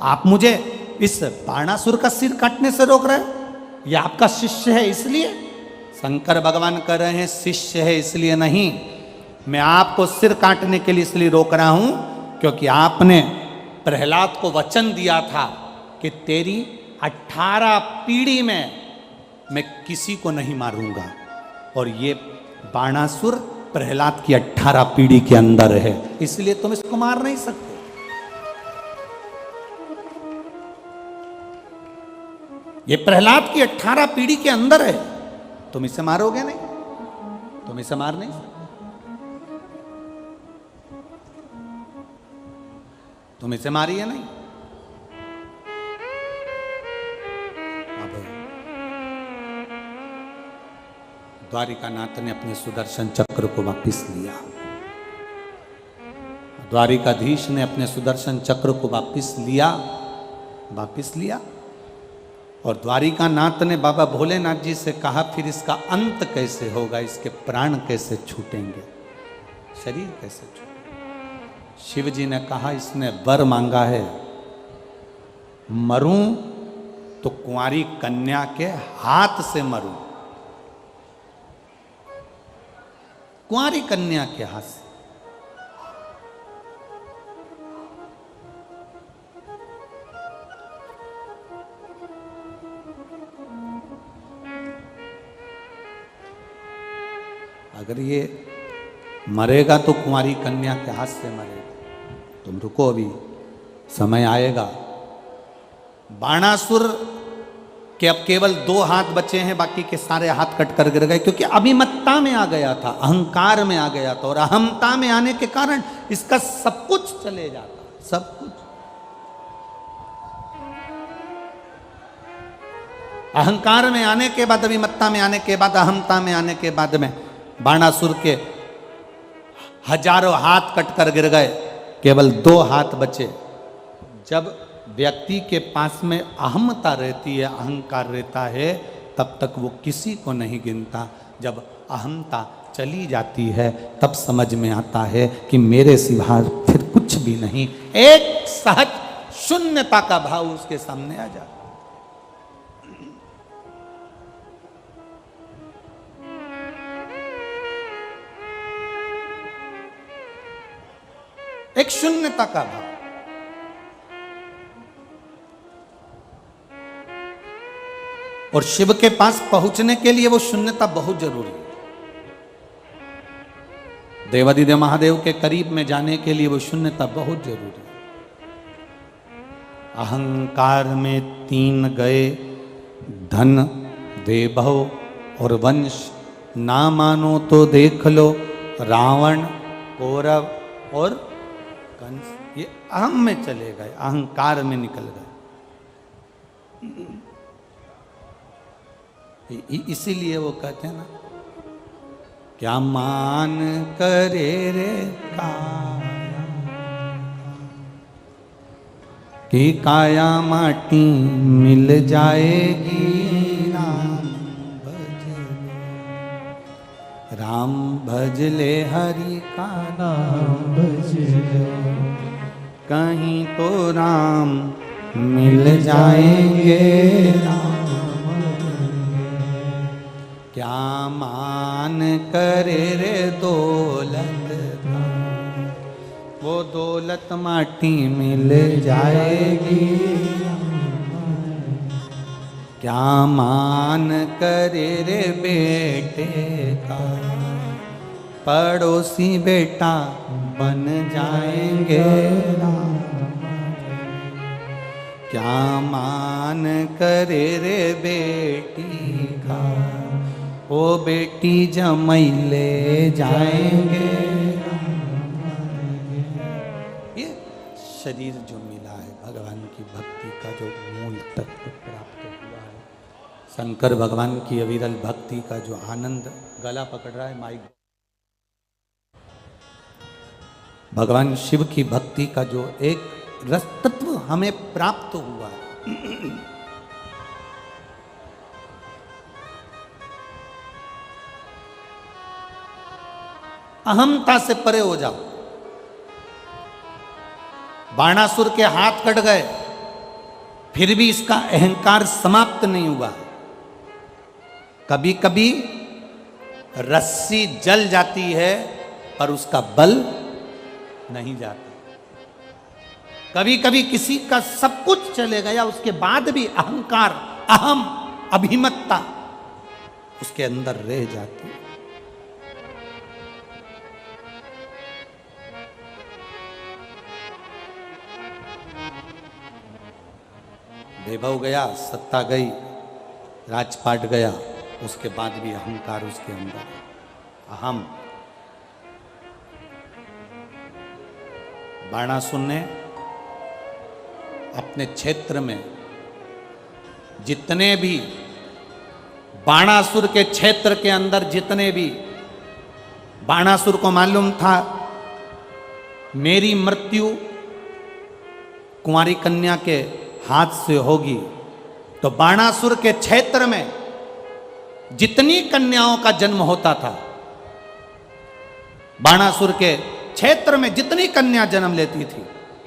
आप मुझे इस बाणासुर का सिर काटने से रोक रहे? ये आपका शिष्य है इसलिए? शंकर भगवान कह रहे हैं शिष्य है इसलिए नहीं, मैं आपको सिर काटने के लिए इसलिए रोक रहा हूं क्योंकि आपने प्रहलाद को वचन दिया था कि तेरी 18 पीढ़ी में मैं किसी को नहीं मारूंगा। और ये बाणासुर प्रहलाद की 18 पीढ़ी के अंदर है, इसलिए तुम इसको मार नहीं सकते। ये प्रहलाद की 18 पीढ़ी के अंदर है, तुम इसे मारोगे नहीं, तुम इसे मार नहीं सकते, तुम इसे मारिए नहीं। अब द्वारिकानाथ ने अपने सुदर्शन चक्र को वापिस लिया, द्वारिकाधीश ने अपने सुदर्शन चक्र को वापिस लिया और द्वारिकानाथ ने बाबा भोलेनाथ जी से कहा, फिर इसका अंत कैसे होगा, इसके प्राण कैसे छूटेंगे, शरीर कैसे छूटेंगे। शिव जी ने कहा, इसने वर मांगा है, मरूं तो कुंवारी कन्या के हाथ से मरूं, कुंवारी कन्या के हाथ से। अगर ये मरेगा तो कुंवारी कन्या के हाथ से मरेगा। तुम रुको, अभी समय आएगा। बाणासुर के अब केवल 2 हाथ बचे हैं, बाकी के सारे हाथ कट कर गिर गए, क्योंकि अभिमत्ता में आ गया था, अहंकार में आ गया था, और अहमता में आने के कारण इसका सब कुछ चले जाता, सब कुछ। अहंकार में आने के बाद, अभिमत्ता में आने के बाद, अहमता में आने के बाद में बाणासुर के हजारों हाथ कटकर गिर गए, केवल 2 हाथ बचे। जब व्यक्ति के पास में अहमता रहती है, अहंकार रहता है, तब तक वो किसी को नहीं गिनता। जब अहमता चली जाती है, तब समझ में आता है कि मेरे सिवा फिर कुछ भी नहीं। एक सहज शून्यता का भाव उसके सामने आ जाता। एक शून्यता का भाव। और शिव के पास पहुंचने के लिए वो शून्यता बहुत जरूरी है। देवादिदेव महादेव के करीब में जाने के लिए वो शून्यता बहुत जरूरी है। अहंकार में 3 गए, धन, वैभव और वंश। ना मानो तो देख लो, रावण, कौरव और कंस। ये अहम में चले गए, अहंकार में निकल गए। इसीलिए वो कहते हैं ना, क्या मान करे रे काया, कि काया माटी मिल जाएगी। राम भज ले, हरि का नाम भज ले, कहीं तो राम मिल जाएंगे। क्या मान करे रे दौलत, वो दौलत माटी मिल जाएगी। क्या मान करे रे बेटे का, पड़ोसी बेटा बन जाएंगे। क्या मान करे रे बेटी का, वो बेटी जमाई ले जाएंगे। ये शरीर जो मिला है, भगवान की भक्ति का जो मूल तत्व प्राप्त हुआ है, शंकर भगवान की अविरल भक्ति का जो आनंद। गला पकड़ रहा है माइक। भगवान शिव की भक्ति का जो एक रस तत्व हमें प्राप्त हुआ है, अहमता से परे हो जाओ। बाणासुर के हाथ कट गए, फिर भी इसका अहंकार समाप्त नहीं हुआ। कभी कभी रस्सी जल जाती है, पर उसका बल नहीं जाता। कभी कभी किसी का सब कुछ चले गया, उसके बाद भी अहंकार, अहम, अभिमत्ता उसके अंदर रह जाती है। वैभव गया, सत्ता गई, राजपाट गया, उसके बाद भी अहंकार उसके अंदर, अहम। बाणासुर ने अपने क्षेत्र में जितने भी, बाणासुर के क्षेत्र के अंदर जितने भी, बाणासुर को मालूम था मेरी मृत्यु कुंवारी कन्या के हाथ से होगी, तो बाणासुर के क्षेत्र में जितनी कन्याओं का जन्म होता था, बाणासुर के क्षेत्र में जितनी कन्या जन्म लेती थी,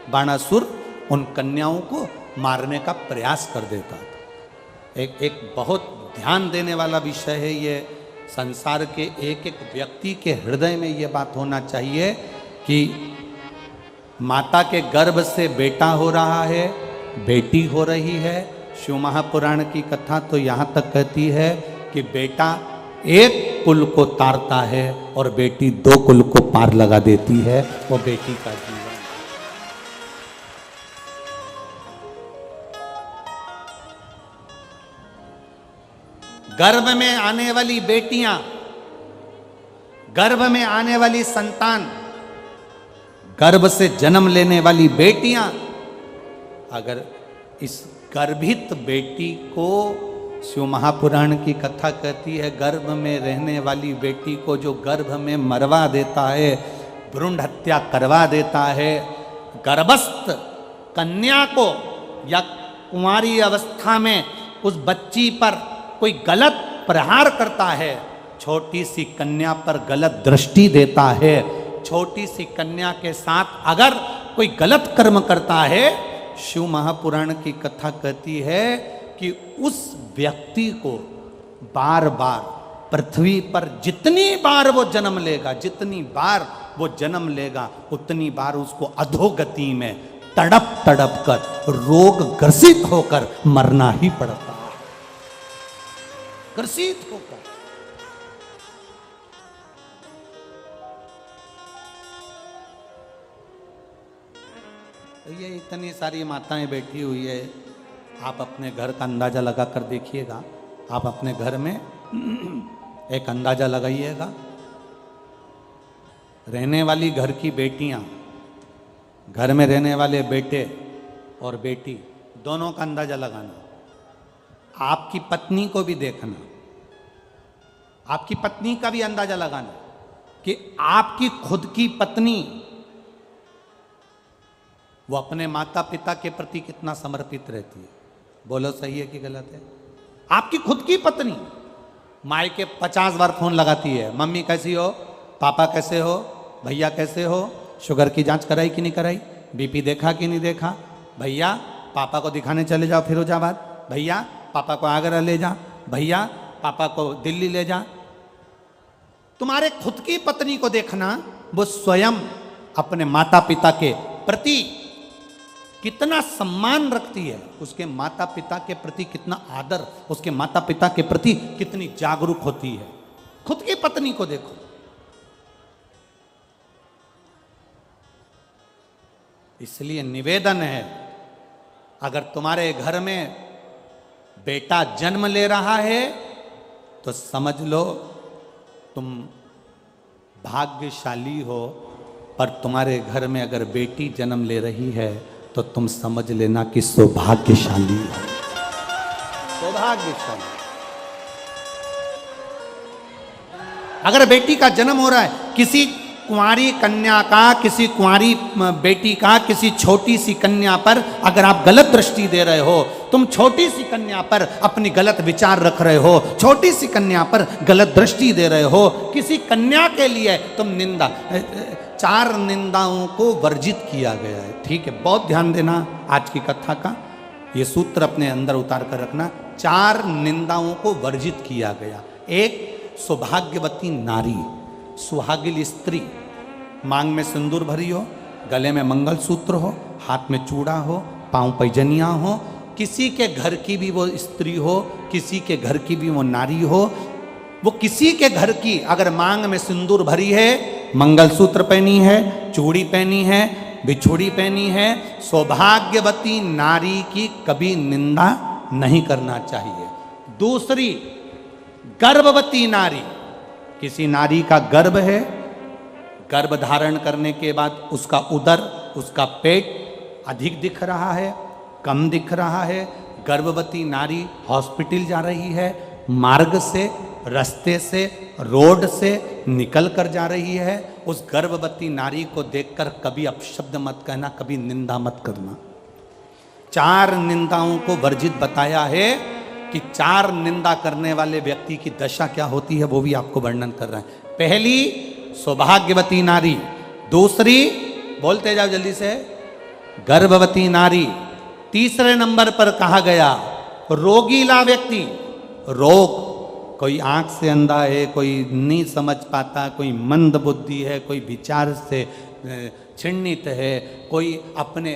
बाणासुर उन कन्याओं को मारने का प्रयास कर देता था। एक बहुत ध्यान देने वाला विषय है ये। संसार के एक एक व्यक्ति के हृदय में ये बात होना चाहिए कि माता के गर्भ से बेटा हो रहा है, बेटी हो रही है। शिव महापुराण की कथा तो यहाँ तक कहती है कि बेटा एक कुल को तारता है और बेटी दो कुल को पार लगा देती है। वो बेटी का जीवन। गर्भ में आने वाली बेटियां, गर्भ में आने वाली संतान, गर्भ से जन्म लेने वाली बेटियां, अगर इस गर्भित बेटी को, शिव महापुराण की कथा कहती है, गर्भ में रहने वाली बेटी को जो गर्भ में मरवा देता है, भ्रूण हत्या करवा देता है, गर्भस्थ कन्या को या कुंवारी अवस्था में उस बच्ची पर कोई गलत प्रहार करता है, छोटी सी कन्या पर गलत दृष्टि देता है, छोटी सी कन्या के साथ अगर कोई गलत कर्म करता है, शिव महापुराण की कथा कहती है कि उस व्यक्ति को बार बार पृथ्वी पर जितनी बार वो जन्म लेगा, जितनी बार वो जन्म लेगा, उतनी बार उसको अधोगति में तड़प तड़प कर, रोग ग्रसित होकर मरना ही पड़ता है। ग्रसित होकर। ये इतनी सारी माताएं बैठी हुई है, आप अपने घर का अंदाजा लगा कर देखिएगा। आप अपने घर में एक अंदाजा लगाइएगा, रहने वाली घर की बेटियां, घर में रहने वाले बेटे और बेटी, दोनों का अंदाजा लगाना। आपकी पत्नी को भी देखना, आपकी पत्नी का भी अंदाजा लगाना कि आपकी खुद की पत्नी वो अपने माता पिता के प्रति कितना समर्पित रहती है। बोलो सही है कि गलत है? आपकी खुद की पत्नी माई के 50 बार फोन लगाती है, मम्मी कैसी हो, पापा कैसे हो, भैया कैसे हो, शुगर की जांच कराई कि नहीं कराई, बीपी देखा कि नहीं देखा, भैया पापा को दिखाने चले जाओ फिरोजाबाद, भैया पापा को आगरा ले जा, भैया पापा को दिल्ली ले जा। तुम्हारे खुद की पत्नी को देखना, वो स्वयं अपने माता पिता के प्रति कितना सम्मान रखती है, उसके माता पिता के प्रति कितना आदर, उसके माता पिता के प्रति कितनी जागरूक होती है। खुद की पत्नी को देखो। इसलिए निवेदन है, अगर तुम्हारे घर में बेटा जन्म ले रहा है तो समझ लो तुम भाग्यशाली हो, पर तुम्हारे घर में अगर बेटी जन्म ले रही है तो तुम समझ लेना कि सौभाग्यशाली हो, सौभाग्यशाली। अगर बेटी का जन्म हो रहा है, किसी कुंवारी कन्या का, किसी कुंवारी बेटी का, किसी छोटी सी कन्या पर अगर आप गलत दृष्टि दे रहे हो, तुम छोटी सी कन्या पर अपनी गलत विचार रख रहे हो, छोटी सी कन्या पर गलत दृष्टि दे रहे हो, किसी कन्या के लिए तुम निंदा, 4 निंदाओं को वर्जित किया गया है। ठीक है, बहुत ध्यान देना आज की कथा का, ये सूत्र अपने अंदर उतार कर रखना। 4 निंदाओं को वर्जित किया गया। एक, सौभाग्यवती नारी, सुहागिन स्त्री, मांग में सिंदूर भरी हो, गले में मंगलसूत्र हो, हाथ में चूड़ा हो, पांव पैजनियां हो, किसी के घर की भी वो स्त्री हो, किसी के घर की भी वो नारी हो, वो किसी के घर की अगर मांग में सिंदूर भरी है, मंगलसूत्र पहनी है, चूड़ी पहनी है, बिछुड़ी पहनी है, सौभाग्यवती नारी की कभी निंदा नहीं करना चाहिए। दूसरी, गर्भवती नारी, किसी नारी का गर्भ है, गर्भ धारण करने के बाद उसका उदर, उसका पेट अधिक दिख रहा है, कम दिख रहा है, गर्भवती नारी हॉस्पिटल जा रही है, मार्ग से, रास्ते से, रोड से निकल कर जा रही है, उस गर्भवती नारी को देखकर कभी अपशब्द मत कहना, कभी निंदा मत करना। 4 निंदाओं को वर्जित बताया है कि 4 निंदा करने वाले व्यक्ति की दशा क्या होती है, वो भी आपको वर्णन कर रहा है। पहली, सौभाग्यवती नारी। दूसरी, बोलते जाओ जल्दी से, गर्भवती नारी। तीसरे नंबर पर कहा गया रोगीला व्यक्ति। रोग, कोई आंख से अंधा है, कोई नहीं समझ पाता, कोई मंद बुद्धि है, कोई विचार से छिन्नित है, कोई अपने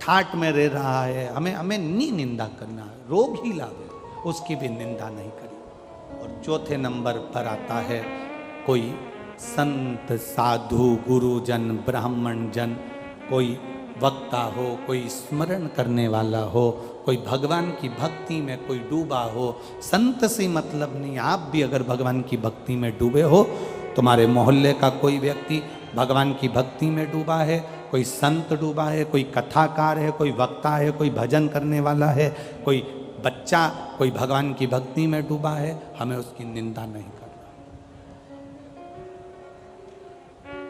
ठाट में रह रहा है, हमें नहीं निंदा करना, रोग ही लावे, उसकी भी निंदा नहीं करी। और चौथे नंबर पर आता है कोई संत, साधु, गुरुजन, ब्राह्मण जन, कोई वक्ता हो, कोई स्मरण करने वाला हो, कोई भगवान की भक्ति में कोई डूबा हो। संत से मतलब नहीं, आप भी अगर भगवान की भक्ति में डूबे हो, तुम्हारे मोहल्ले का कोई व्यक्ति भगवान की भक्ति में डूबा है, कोई संत डूबा है, कोई कथाकार है, कोई वक्ता है, कोई भजन करने वाला है, कोई बच्चा कोई भगवान की भक्ति में डूबा है, हमें उसकी निंदा नहीं करना,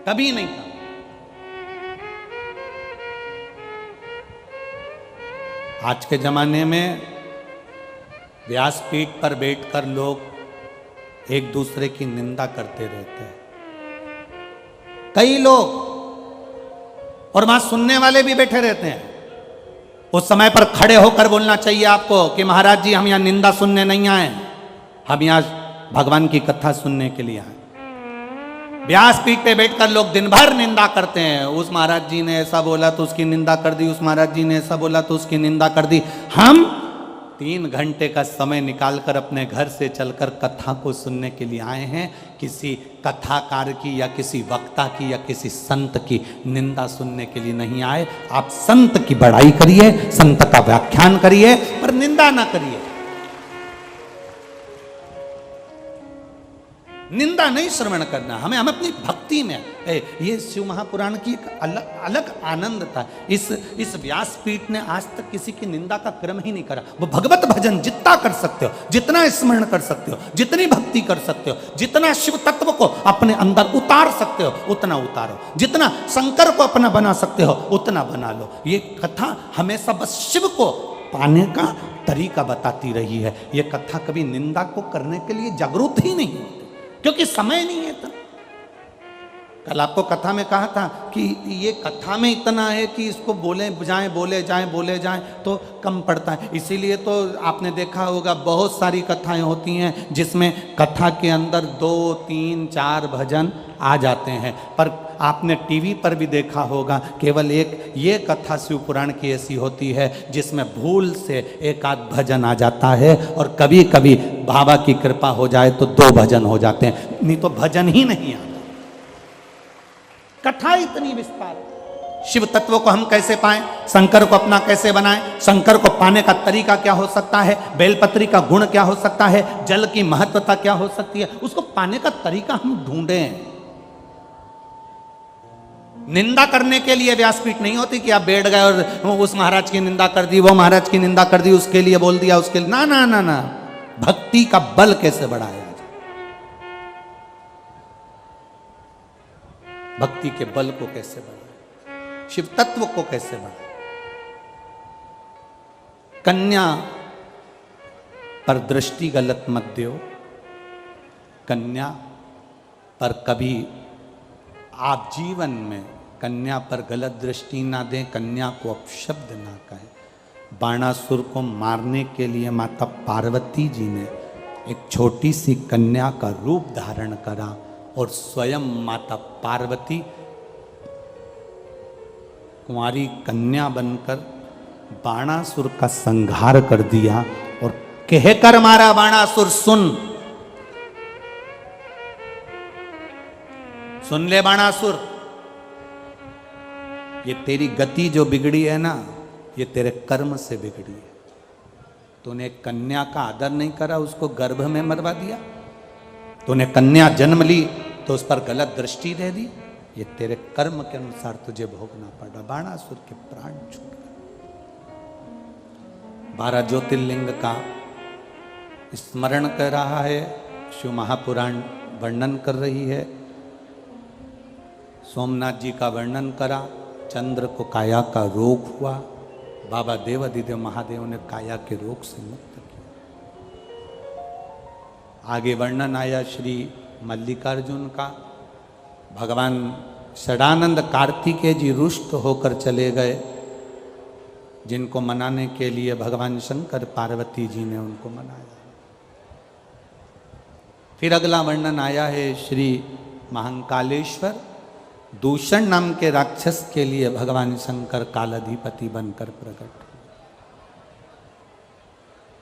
कभी नहीं करना। आज के जमाने में व्यासपीठ पर बैठकर लोग एक दूसरे की निंदा करते रहते हैं, कई लोग, और वहां सुनने वाले भी बैठे रहते हैं। उस समय पर खड़े होकर बोलना चाहिए आपको कि महाराज जी, हम यहां निंदा सुनने नहीं आए, हम यहां भगवान की कथा सुनने के लिए आए। व्यासपीठ पे बैठकर लोग दिन भर निंदा करते हैं, उस महाराज जी ने ऐसा बोला तो उसकी निंदा कर दी, उस महाराज जी ने ऐसा बोला तो उसकी निंदा कर दी। हम 3 घंटे का समय निकालकर अपने घर से चलकर कथा को सुनने के लिए आए हैं, किसी कथाकार की या किसी वक्ता की या किसी संत की निंदा सुनने के लिए नहीं आए। आप संत की बड़ाई करिए, संत का व्याख्यान करिए, पर निंदा ना करिए। निंदा नहीं श्रवण करना, हमें अपनी भक्ति में, ये शिव महापुराण की एक अलग आनंद था। इस व्यासपीठ ने आज तक किसी की निंदा का क्रम ही नहीं करा। वो भगवत भजन जितना कर सकते हो, जितना स्मरण कर सकते हो, जितनी भक्ति कर सकते हो, जितना शिव तत्व को अपने अंदर उतार सकते हो उतना उतारो, जितना शंकर को अपना बना सकते हो उतना बना लो। ये कथा हमेशा बस शिव को पाने का तरीका बताती रही है। ये कथा कभी निंदा को करने के लिए जागरूक ही नहीं होती, क्योंकि समय नहीं है इतना। कल आपको कथा में कहा था कि ये कथा में इतना है कि इसको बोले जाएं तो कम पड़ता है। इसीलिए तो आपने देखा होगा बहुत सारी कथाएं होती हैं जिसमें कथा के अंदर 2, 3, 4 भजन आ जाते हैं, पर आपने टीवी पर भी देखा होगा केवल एक ये कथा शिव पुराण की ऐसी होती है जिसमें भूल से 1 आध भजन आ जाता है, और कभी कभी बाबा की कृपा हो जाए तो 2 भजन हो जाते हैं, नहीं तो भजन ही नहीं आता। कथा इतनी विस्तार, शिव तत्व को हम कैसे पाएं, शंकर को अपना कैसे बनाएं, शंकर को पाने का तरीका क्या हो सकता है, बेलपत्री का गुण क्या हो सकता है, जल की महत्वता क्या हो सकती है, उसको पाने का तरीका हम ढूंढें। निंदा करने के लिए व्यासपीठ नहीं होती कि आप बैठ गए और उस महाराज की निंदा कर दी, वो महाराज की निंदा कर दी, उसके लिए बोल दिया, उसके लिए ना ना ना ना। भक्ति का बल कैसे बढ़ाया जाए, भक्ति के बल को कैसे बढ़ाए, शिव तत्व को कैसे बढ़ाए। कन्या पर दृष्टि गलत मत दो, कन्या पर कभी आप जीवन में कन्या पर गलत दृष्टि ना दें, कन्या को अपशब्द ना कहें। बाणासुर को मारने के लिए माता पार्वती जी ने एक छोटी सी कन्या का रूप धारण करा और स्वयं माता पार्वती कुंवारी कन्या बनकर बाणासुर का संहार कर दिया और कहकर मारा, बाणासुर सुन ले बाणासुर, ये तेरी गति जो बिगड़ी है ना, ये तेरे कर्म से बिगड़ी है। तूने कन्या का आदर नहीं करा, उसको गर्भ में मरवा दिया। तूने कन्या जन्म ली तो उस पर गलत दृष्टि दे दी। ये तेरे कर्म के अनुसार तुझे भोगना पड़ा। बाणासुर के प्राण छूट गए। 12 ज्योतिर्लिंग का स्मरण कर रहा है, शिव महापुराण वर्णन कर रही है। सोमनाथ जी का वर्णन करा, चंद्र को काया का रोग हुआ, बाबा देवाधिदेव महादेव ने काया के रोग से मुक्त किया। आगे वर्णन आया श्री मल्लिकार्जुन का। भगवान षडानंद कार्तिकेय जी रुष्ट होकर चले गए, जिनको मनाने के लिए भगवान शंकर पार्वती जी ने उनको मनाया। फिर अगला वर्णन आया है श्री महाकालेश्वर, दूषण नाम के राक्षस के लिए भगवान शंकर कालाधिपति बनकर प्रकट हुए।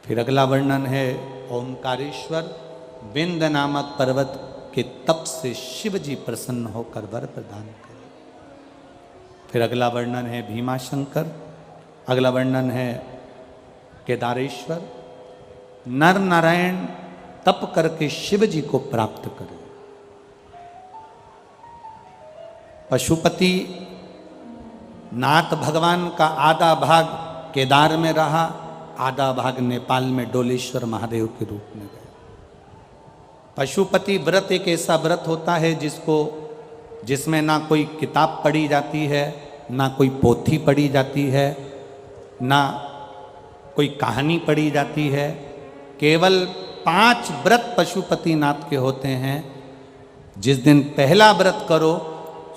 फिर अगला वर्णन है ओमकारेश्वर, विंद नामक पर्वत के तप से शिव जी प्रसन्न होकर वर प्रदान करे। फिर अगला वर्णन है भीमाशंकर। अगला वर्णन है केदारेश्वर, नर नारायण तप करके शिव जी को प्राप्त करे। पशुपति नाथ भगवान का आधा भाग केदार में रहा, आधा भाग नेपाल में डोलेश्वर महादेव के रूप में गए। पशुपति व्रत एक ऐसा व्रत होता है जिसमें ना कोई किताब पढ़ी जाती है, ना कोई पोथी पढ़ी जाती है, ना कोई कहानी पढ़ी जाती है। केवल 5 व्रत पशुपति नाथ के होते हैं। जिस दिन पहला व्रत करो,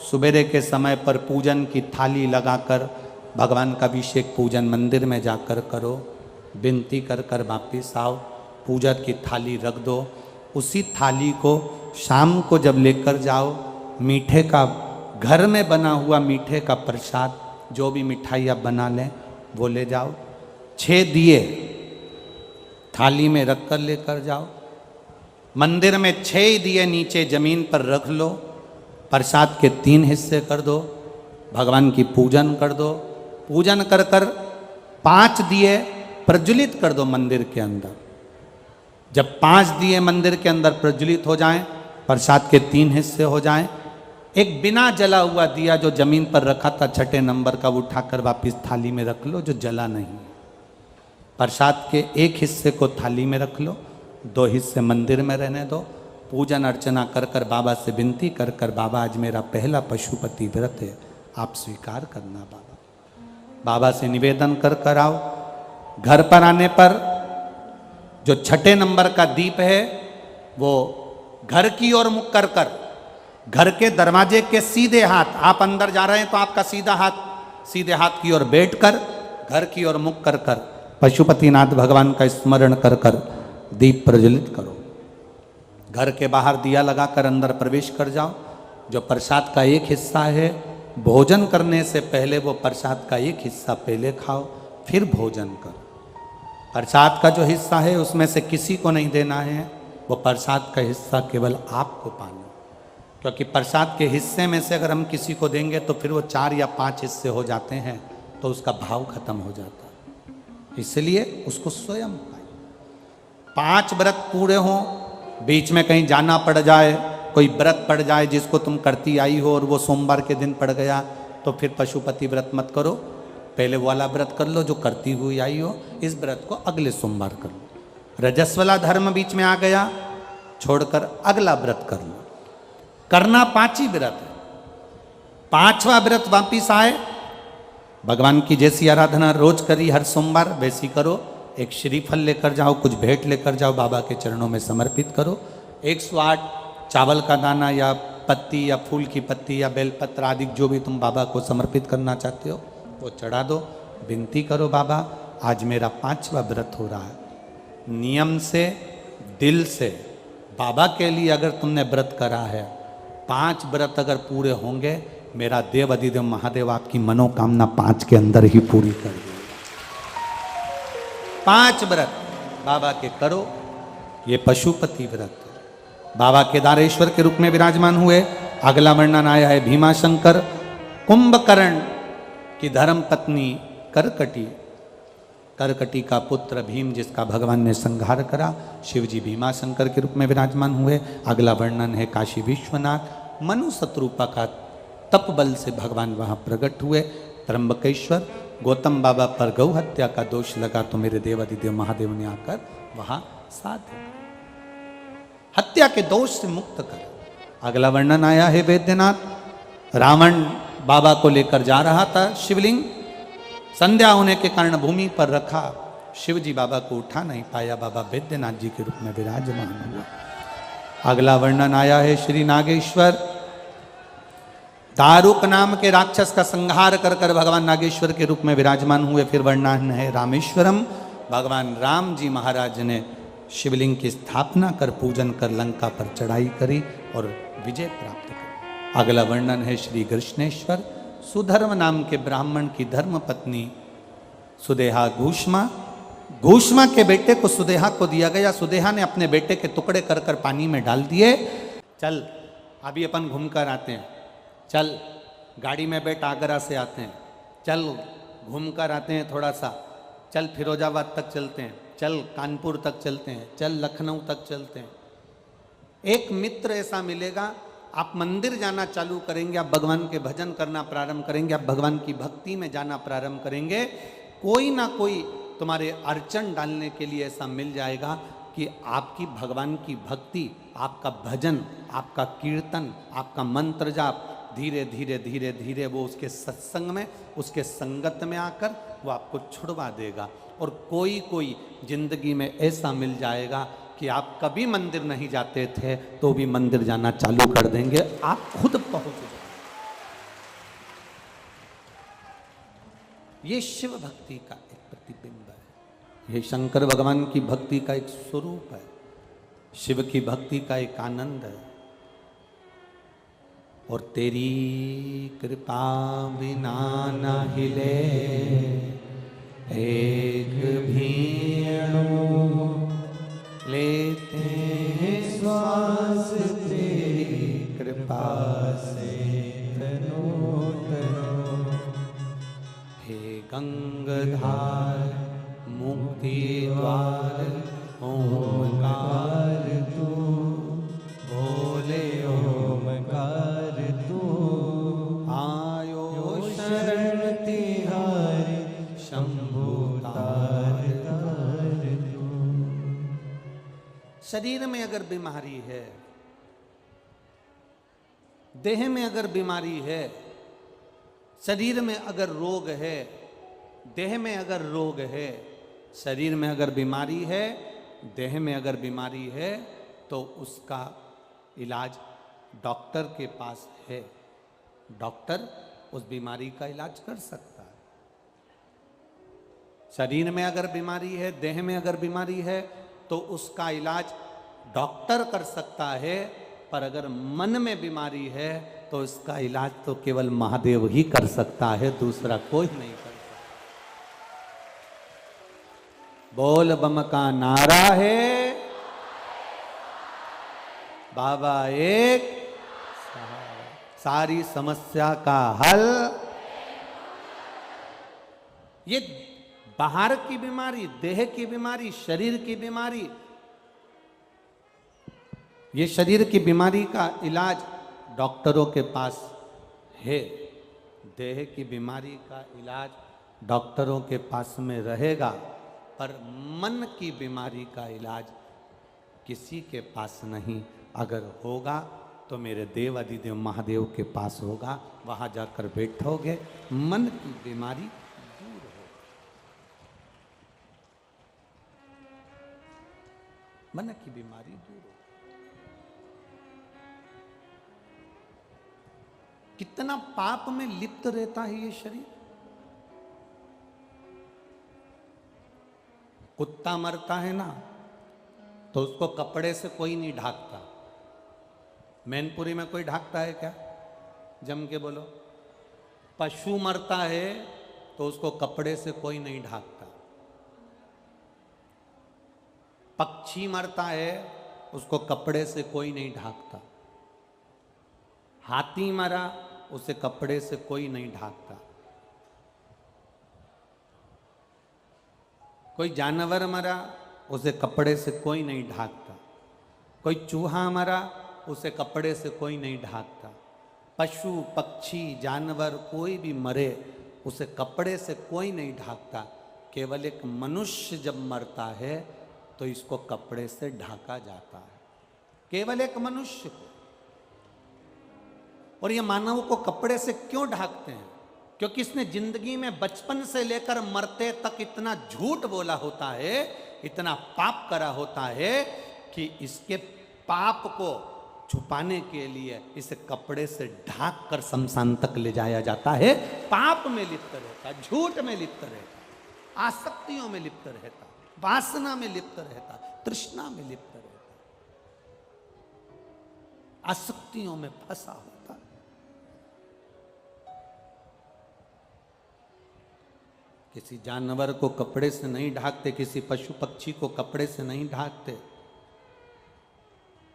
सुबेरे के समय पर पूजन की थाली लगाकर भगवान का अभिषेक पूजन मंदिर में जाकर करो, विनती कर कर वापिस आओ, पूजा की थाली रख दो। उसी थाली को शाम को जब लेकर जाओ, मीठे का घर में बना हुआ मीठे का प्रसाद, जो भी मिठाई आप बना लें वो ले जाओ। 6 दिए थाली में रख कर लेकर जाओ। मंदिर में 6 दिए नीचे जमीन पर रख लो। प्रसाद के 3 हिस्से कर दो, भगवान की पूजन कर दो। पूजन कर कर 5 दिए प्रज्वलित कर दो मंदिर के अंदर। जब 5 दिए मंदिर के अंदर प्रज्वलित हो जाएं, प्रसाद के 3 हिस्से हो जाएं, एक बिना जला हुआ दिया जो जमीन पर रखा था 6ठे नंबर का, वो उठाकर वापिस थाली में रख लो, जो जला नहीं। प्रसाद के 1 हिस्से को थाली में रख लो, 2 हिस्से मंदिर में रहने दो। पूजन अर्चना कर कर बाबा से विनती कर कर, बाबा आज मेरा पहला पशुपति व्रत है, आप स्वीकार करना। बाबा से निवेदन कर कर आओ। घर पर आने पर जो 6ठे नंबर का दीप है वो घर की ओर मुख कर कर, घर के दरवाजे के सीधे हाथ, आप अंदर जा रहे हैं तो आपका सीधे हाथ की ओर बैठकर घर की ओर मुख कर कर पशुपतिनाथ भगवान का स्मरण कर कर दीप प्रज्वलित करो। घर के बाहर दिया लगाकर अंदर प्रवेश कर जाओ। जो प्रसाद का 1 हिस्सा है, भोजन करने से पहले वो प्रसाद का 1 हिस्सा पहले खाओ, फिर भोजन करो। प्रसाद का जो हिस्सा है उसमें से किसी को नहीं देना है, वो प्रसाद का हिस्सा केवल आपको पाना। क्योंकि प्रसाद के हिस्से में से अगर हम किसी को देंगे तो फिर वो 4 या 5 हिस्से हो जाते हैं, तो उसका भाव खत्म हो जाता है। इसलिए उसको स्वयं पाए। 5 व्रत पूरे हों, बीच में कहीं जाना पड़ जाए, कोई व्रत पड़ जाए जिसको तुम करती आई हो और वो सोमवार के दिन पड़ गया, तो फिर पशुपति व्रत मत करो। पहले वाला व्रत कर लो जो करती हुई आई हो, इस व्रत को अगले सोमवार कर लो। रजस्वला धर्म बीच में आ गया, छोड़कर अगला व्रत कर लो। करना 5 ही व्रत है। 5वां व्रत वापिस आए, भगवान की जैसी आराधना रोज करी हर सोमवार वैसी करो। एक श्रीफल लेकर जाओ, कुछ भेंट लेकर जाओ, बाबा के चरणों में समर्पित करो। 108 चावल का दाना या पत्ती या फूल की पत्ती या बेलपत्र आदि जो भी तुम बाबा को समर्पित करना चाहते हो वो चढ़ा दो। विनती करो, बाबा आज मेरा 5वां व्रत हो रहा है। नियम से, दिल से बाबा के लिए अगर तुमने व्रत करा है, 5 व्रत अगर पूरे होंगे, मेरा देव अधिदेव महादेव आपकी मनोकामना 5 के अंदर ही पूरी कर देगा। 5 व्रत बाबा के करो। ये पशुपति व्रत बाबा केदारेश्वर के रूप में विराजमान हुए। अगला वर्णन आया है भीमाशंकर। कुंभकर्ण कि धर्म पत्नी करकटी, करकटी का पुत्र भीम जिसका भगवान ने संहार करा, शिव जी भीमा शंकर के रूप में विराजमान हुए। अगला वर्णन है काशी विश्वनाथ, मनु शत्रुपा का तप बल से भगवान वहाँ प्रकट हुए। त्र्यंबकेश्वर, गौतम बाबा पर गौ हत्या का दोष लगा तो मेरे देवादिदेव महादेव ने आकर वहाँ साथ दिया, हत्या के दोष से मुक्त कर। अगला वर्णन आया है वैद्यनाथ, रावण बाबा को लेकर जा रहा था शिवलिंग, संध्या होने के कारण भूमि पर रखा, शिव जी बाबा को उठा नहीं पाया, बाबा वैद्यनाथ जी के रूप में विराजमान हुआ। अगला वर्णन आया है श्री नागेश्वर, दारुक नाम के राक्षस का संहार कर कर भगवान नागेश्वर के रूप में विराजमान हुए। फिर वर्णन है रामेश्वरम, भगवान राम जी महाराज ने शिवलिंग की स्थापना कर पूजन कर लंका पर चढ़ाई करी और विजय प्राप्त करी। अगला वर्णन है श्री कृष्णेश्वर, सुधर्म नाम के ब्राह्मण की धर्म पत्नी सुदेहा घूष्मा, घूष्मा के बेटे को सुदेहा को दिया गया, सुदेहा ने अपने बेटे के टुकड़े कर कर पानी में डाल दिए। चल अभी अपन घूम कर आते हैं, चल गाड़ी में बैठ आगरा से आते हैं, चल घूम कर आते हैं थोड़ा सा, चल फिरोजाबाद तक चलते हैं, चल कानपुर तक चलते हैं, चल लखनऊ तक चलते हैं। एक मित्र ऐसा मिलेगा, आप मंदिर जाना चालू करेंगे, आप भगवान के भजन करना प्रारंभ करेंगे, आप भगवान की भक्ति में जाना प्रारंभ करेंगे, कोई ना कोई तुम्हारे अड़चन डालने के लिए ऐसा मिल जाएगा कि आपकी भगवान की भक्ति, आपका भजन, आपका कीर्तन, आपका मंत्र जाप धीरे धीरे धीरे धीरे वो उसके सत्संग में, उसके संगत में आकर वो आपको छुड़वा देगा। और कोई कोई जिंदगी में ऐसा मिल जाएगा कि आप कभी मंदिर नहीं जाते थे तो भी मंदिर जाना चालू कर देंगे, आप खुद पहुंच जाएंगे। ये शिव भक्ति का एक प्रतिबिंब है, ये शंकर भगवान की भक्ति का एक स्वरूप है, शिव की भक्ति का एक आनंद है। और तेरी कृपा बिना न हिले एक भी अणु, लेते हैं श्वास तेरी कृपा से तनो तनो। हे गंगाधार मुक्ति द्वार ओमकार तू, बोले ओमकार तू, आयो शरण तिहारी शंभु तार तार तू। शरीर में अगर बीमारी है, देह में अगर बीमारी है, शरीर में अगर रोग है, देह में अगर रोग है, शरीर में अगर बीमारी है, देह में अगर बीमारी है, तो उसका इलाज डॉक्टर के पास है। डॉक्टर उस बीमारी का इलाज कर सकता है। शरीर में अगर बीमारी है, देह में अगर बीमारी है, तो उसका इलाज डॉक्टर कर सकता है। पर अगर मन में बीमारी है तो इसका इलाज तो केवल महादेव ही कर सकता है, दूसरा कोई नहीं कर सकता। बोल बम का नारा है, बाबा एक, सारी समस्या का हल। ये बाहर की बीमारी, देह की बीमारी, शरीर की बीमारी, ये शरीर की बीमारी का इलाज डॉक्टरों के पास है। देह की बीमारी का इलाज डॉक्टरों के पास में रहेगा, पर मन की बीमारी का इलाज किसी के पास नहीं। अगर होगा तो मेरे देव अधिदेव महादेव के पास होगा, वहाँ जाकर बैठोगे, मन की बीमारी दूर होगी। मन की बीमारी दूर होगी। कितना पाप में लिप्त रहता है ये शरीर। कुत्ता मरता है ना, तो उसको कपड़े से कोई नहीं ढाकता। मैनपुरी में कोई ढाकता है क्या? जम के बोलो। पशु मरता है तो उसको कपड़े से कोई नहीं ढाकता। पक्षी मरता है उसको कपड़े से कोई नहीं ढाकता। हाथी मरा, उसे कपड़े से कोई नहीं ढाकता। कोई जानवर मरा, उसे कपड़े से कोई नहीं ढाकता। कोई चूहा मरा, उसे कपड़े से कोई नहीं ढाकता। पशु पक्षी जानवर कोई भी मरे, उसे कपड़े से कोई नहीं ढाकता। केवल एक मनुष्य जब मरता है तो इसको कपड़े से ढाका जाता है, केवल एक मनुष्य को। और ये मानव को कपड़े से क्यों ढाकते हैं? क्योंकि इसने जिंदगी में बचपन से लेकर मरते तक इतना झूठ बोला होता है, इतना पाप करा होता है कि इसके पाप को छुपाने के लिए इसे कपड़े से ढाक कर शमशान तक ले जाया जाता है। पाप में लिप्त रहता, झूठ में लिप्त रहता, आसक्तियों में लिप्त रहता, वासना में लिप्त रहता, तृष्णा में लिप्त रहता, आसक्तियों में फंसा होता। किसी जानवर को कपड़े से नहीं ढाकते, किसी पशु पक्षी को कपड़े से नहीं ढाकते,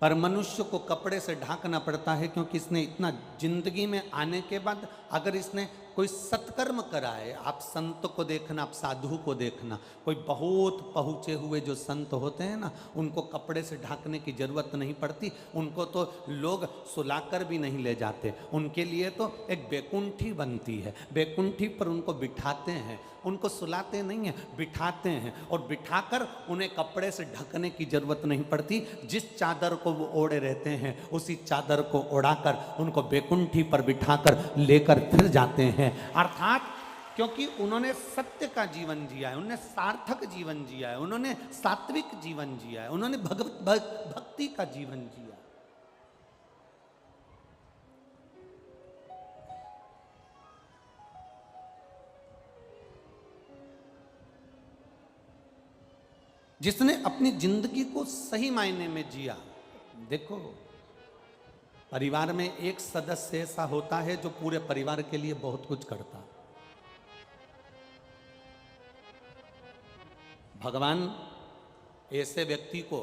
पर मनुष्य को कपड़े से ढाकना पड़ता है। क्योंकि इसने इतना जिंदगी में आने के बाद अगर इसने कोई सत्कर्म करा है, आप संत को देखना, आप साधु को देखना, कोई बहुत पहुँचे हुए जो संत होते हैं ना, उनको कपड़े से ढाकने की जरूरत नहीं पड़ती। उनको तो लोग सुलाकर भी नहीं ले जाते, उनके लिए तो एक बैकुंठी बनती है, बैकुंठी पर उनको बिठाते हैं, उनको सुलाते नहीं हैं, बिठाते हैं। और बिठाकर उन्हें कपड़े से ढकने की जरूरत नहीं पड़ती। जिस चादर को वो ओढ़े रहते हैं, उसी चादर को ओढ़ाकर उनको बैकुंठी पर बिठाकर लेकर फिर जाते हैं। अर्थात क्योंकि उन्होंने सत्य का जीवन जिया है, उन्होंने सार्थक जीवन जिया है, उन्होंने सात्विक जीवन जिया है, उन्होंने भक्ति का जीवन जिया। जिसने अपनी जिंदगी को सही मायने में जिया। देखो, परिवार में एक सदस्य ऐसा होता है जो पूरे परिवार के लिए बहुत कुछ करता। भगवान ऐसे व्यक्ति को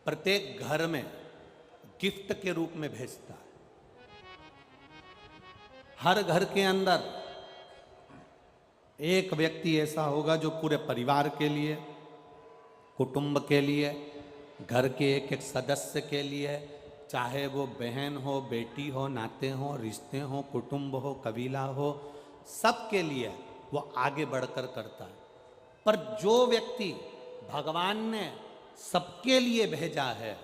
प्रत्येक घर में गिफ्ट के रूप में भेजता है। हर घर के अंदर एक व्यक्ति ऐसा होगा जो पूरे परिवार के लिए, कुटुंब के लिए, घर के एक एक सदस्य के लिए, चाहे वो बहन हो, बेटी हो, नाते हो, रिश्ते हो, कुटुंब हो, कबीला हो, सबके लिए वो आगे बढ़कर करता है। पर जो व्यक्ति भगवान ने सबके लिए भेजा है,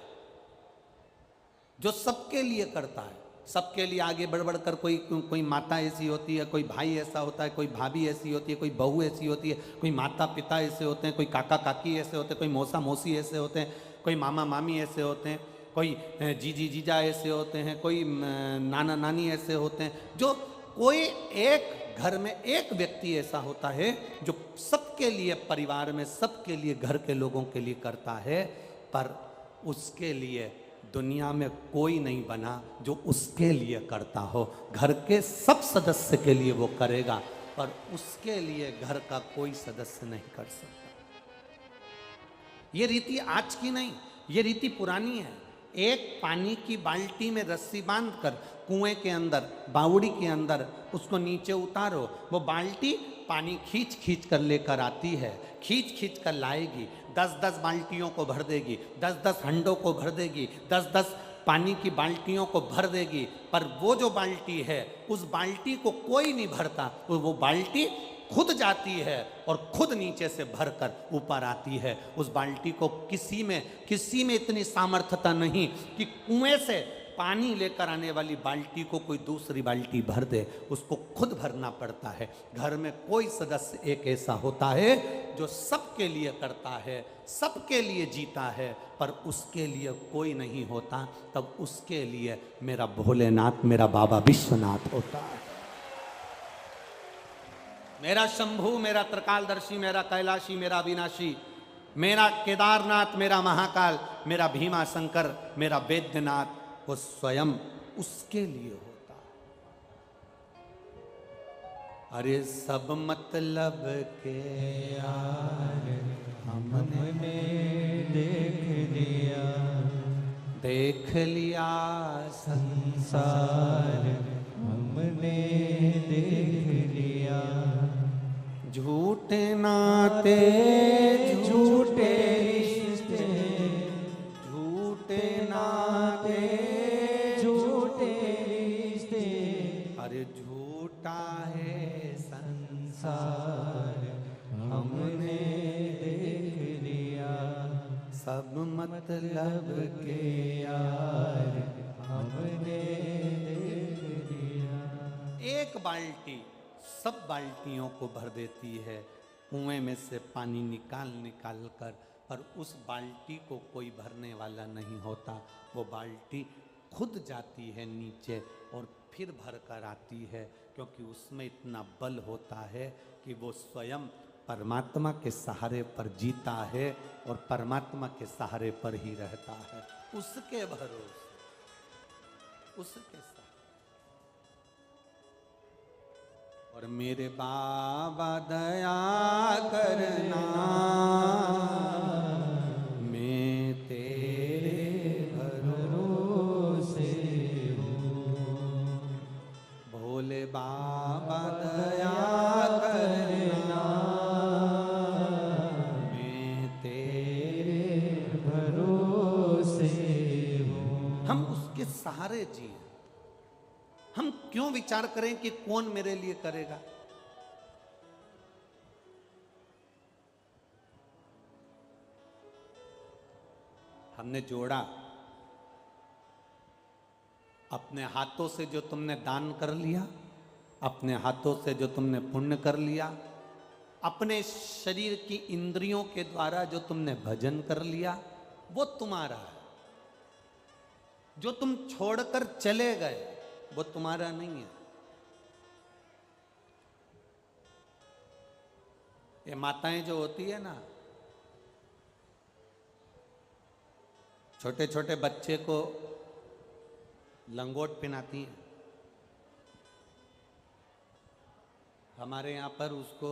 जो सबके लिए करता है, सबके लिए आगे बढ़ बढ़कर, कोई माता ऐसी होती है, कोई भाई ऐसा होता है, कोई भाभी ऐसी होती है, कोई बहू ऐसी होती है, कोई माता पिता ऐसे होते हैं, कोई काका काकी ऐसे होते हैं, कोई मौसा मौसी ऐसे होते हैं, कोई मामा मामी ऐसे होते हैं, कोई जीजी जीजा ऐसे होते हैं, कोई नाना नानी ऐसे होते हैं। जो कोई एक घर में एक व्यक्ति ऐसा होता है जो सबके लिए, परिवार में सबके लिए, घर के लोगों के लिए करता है। पर उसके लिए दुनिया में कोई नहीं बना जो उसके लिए करता हो। घर के सब सदस्य के लिए वो करेगा, पर उसके लिए घर का कोई सदस्य नहीं कर सकता। ये रीति आज की नहीं, ये रीति पुरानी है। एक पानी की बाल्टी में रस्सी बांधकर कुएं के अंदर, बावड़ी के अंदर उसको नीचे उतारो, वो बाल्टी पानी खींच खींच कर लेकर आती है, खींच खींच कर लाएगी, 10-10 बाल्टियों को भर देगी, 10-10 हंडों को भर देगी, 10-10 पानी की बाल्टियों को भर देगी। पर वो जो बाल्टी है, उस बाल्टी को कोई नहीं भरता, वो बाल्टी खुद जाती है और खुद नीचे से भरकर ऊपर आती है। उस बाल्टी को किसी में इतनी सामर्थ्यता नहीं कि कुएं से पानी लेकर आने वाली बाल्टी को कोई दूसरी बाल्टी भर दे, उसको खुद भरना पड़ता है। घर में कोई सदस्य एक ऐसा होता है जो सबके लिए करता है, सबके लिए जीता है, पर उसके लिए कोई नहीं होता। तब उसके लिए मेरा भोलेनाथ, मेरा बाबा विश्वनाथ होता है, मेरा शंभू, मेरा त्रिकालदर्शी, मेरा कैलाशी, मेरा अविनाशी, मेरा केदारनाथ, मेरा महाकाल, मेरा भीमा शंकर, मेरा वैद्यनाथ, वो स्वयं उसके लिए होता है। अरे सब मतलब के यार हमने देख लिया संसार हमने देख लिया, झूठ न नाते झूठे रिश्ते, झूठे नाते झूठे रिश्ते, अरे झूठा है संसार हमने देख लिया, सब मतलब के यार हमने देख लिया। एक बाल्टी सब बाल्टियों को भर देती है, कुएं में से पानी निकाल निकाल कर, पर उस बाल्टी को कोई भरने वाला नहीं होता। वो बाल्टी खुद जाती है नीचे और फिर भर कर आती है, क्योंकि उसमें इतना बल होता है कि वो स्वयं परमात्मा के सहारे पर जीता है और परमात्मा के सहारे पर ही रहता है, उसके भरोसे, उसके साथ। और मेरे बाबा दया करना, मैं तेरे भरोसे हूँ, भोले बाबा दया करना, मैं तेरे भरोसे हूँ। हम उसके सहारे जिए, हम क्यों विचार करें कि कौन मेरे लिए करेगा। हमने जोड़ा, अपने हाथों से जो तुमने दान कर लिया, अपने हाथों से जो तुमने पुण्य कर लिया, अपने शरीर की इंद्रियों के द्वारा जो तुमने भजन कर लिया, वो तुम्हारा है। जो तुम छोड़कर चले गए वो तुम्हारा नहीं है। ये माताएं जो होती है ना, छोटे छोटे बच्चे को लंगोट पहनाती हैं। हमारे यहाँ पर उसको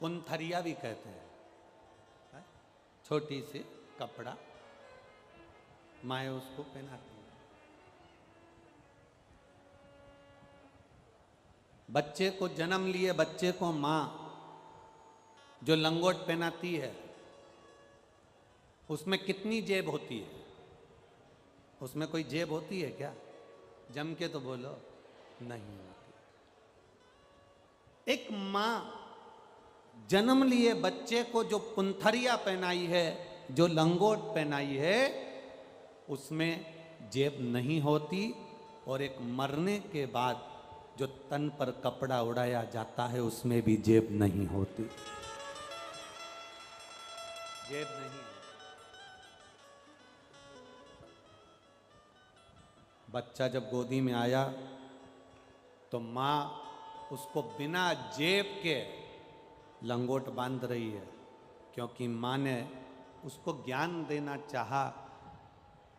पुंथरिया भी कहते हैं, छोटी सी कपड़ा माए उसको पहनाती हैं। बच्चे को जन्म लिए बच्चे को माँ जो लंगोट पहनाती है, उसमें कितनी जेब होती है? उसमें कोई जेब होती है क्या? जम के तो बोलो, नहीं होती। एक माँ जन्म लिए बच्चे को जो पुंथरिया पहनाई है, जो लंगोट पहनाई है, उसमें जेब नहीं होती। और एक मरने के बाद जो तन पर कपड़ा उड़ाया जाता है, उसमें भी जेब नहीं होती, जेब नहीं। बच्चा जब गोदी में आया तो माँ उसको बिना जेब के लंगोट बांध रही है, क्योंकि माँ ने उसको ज्ञान देना चाहा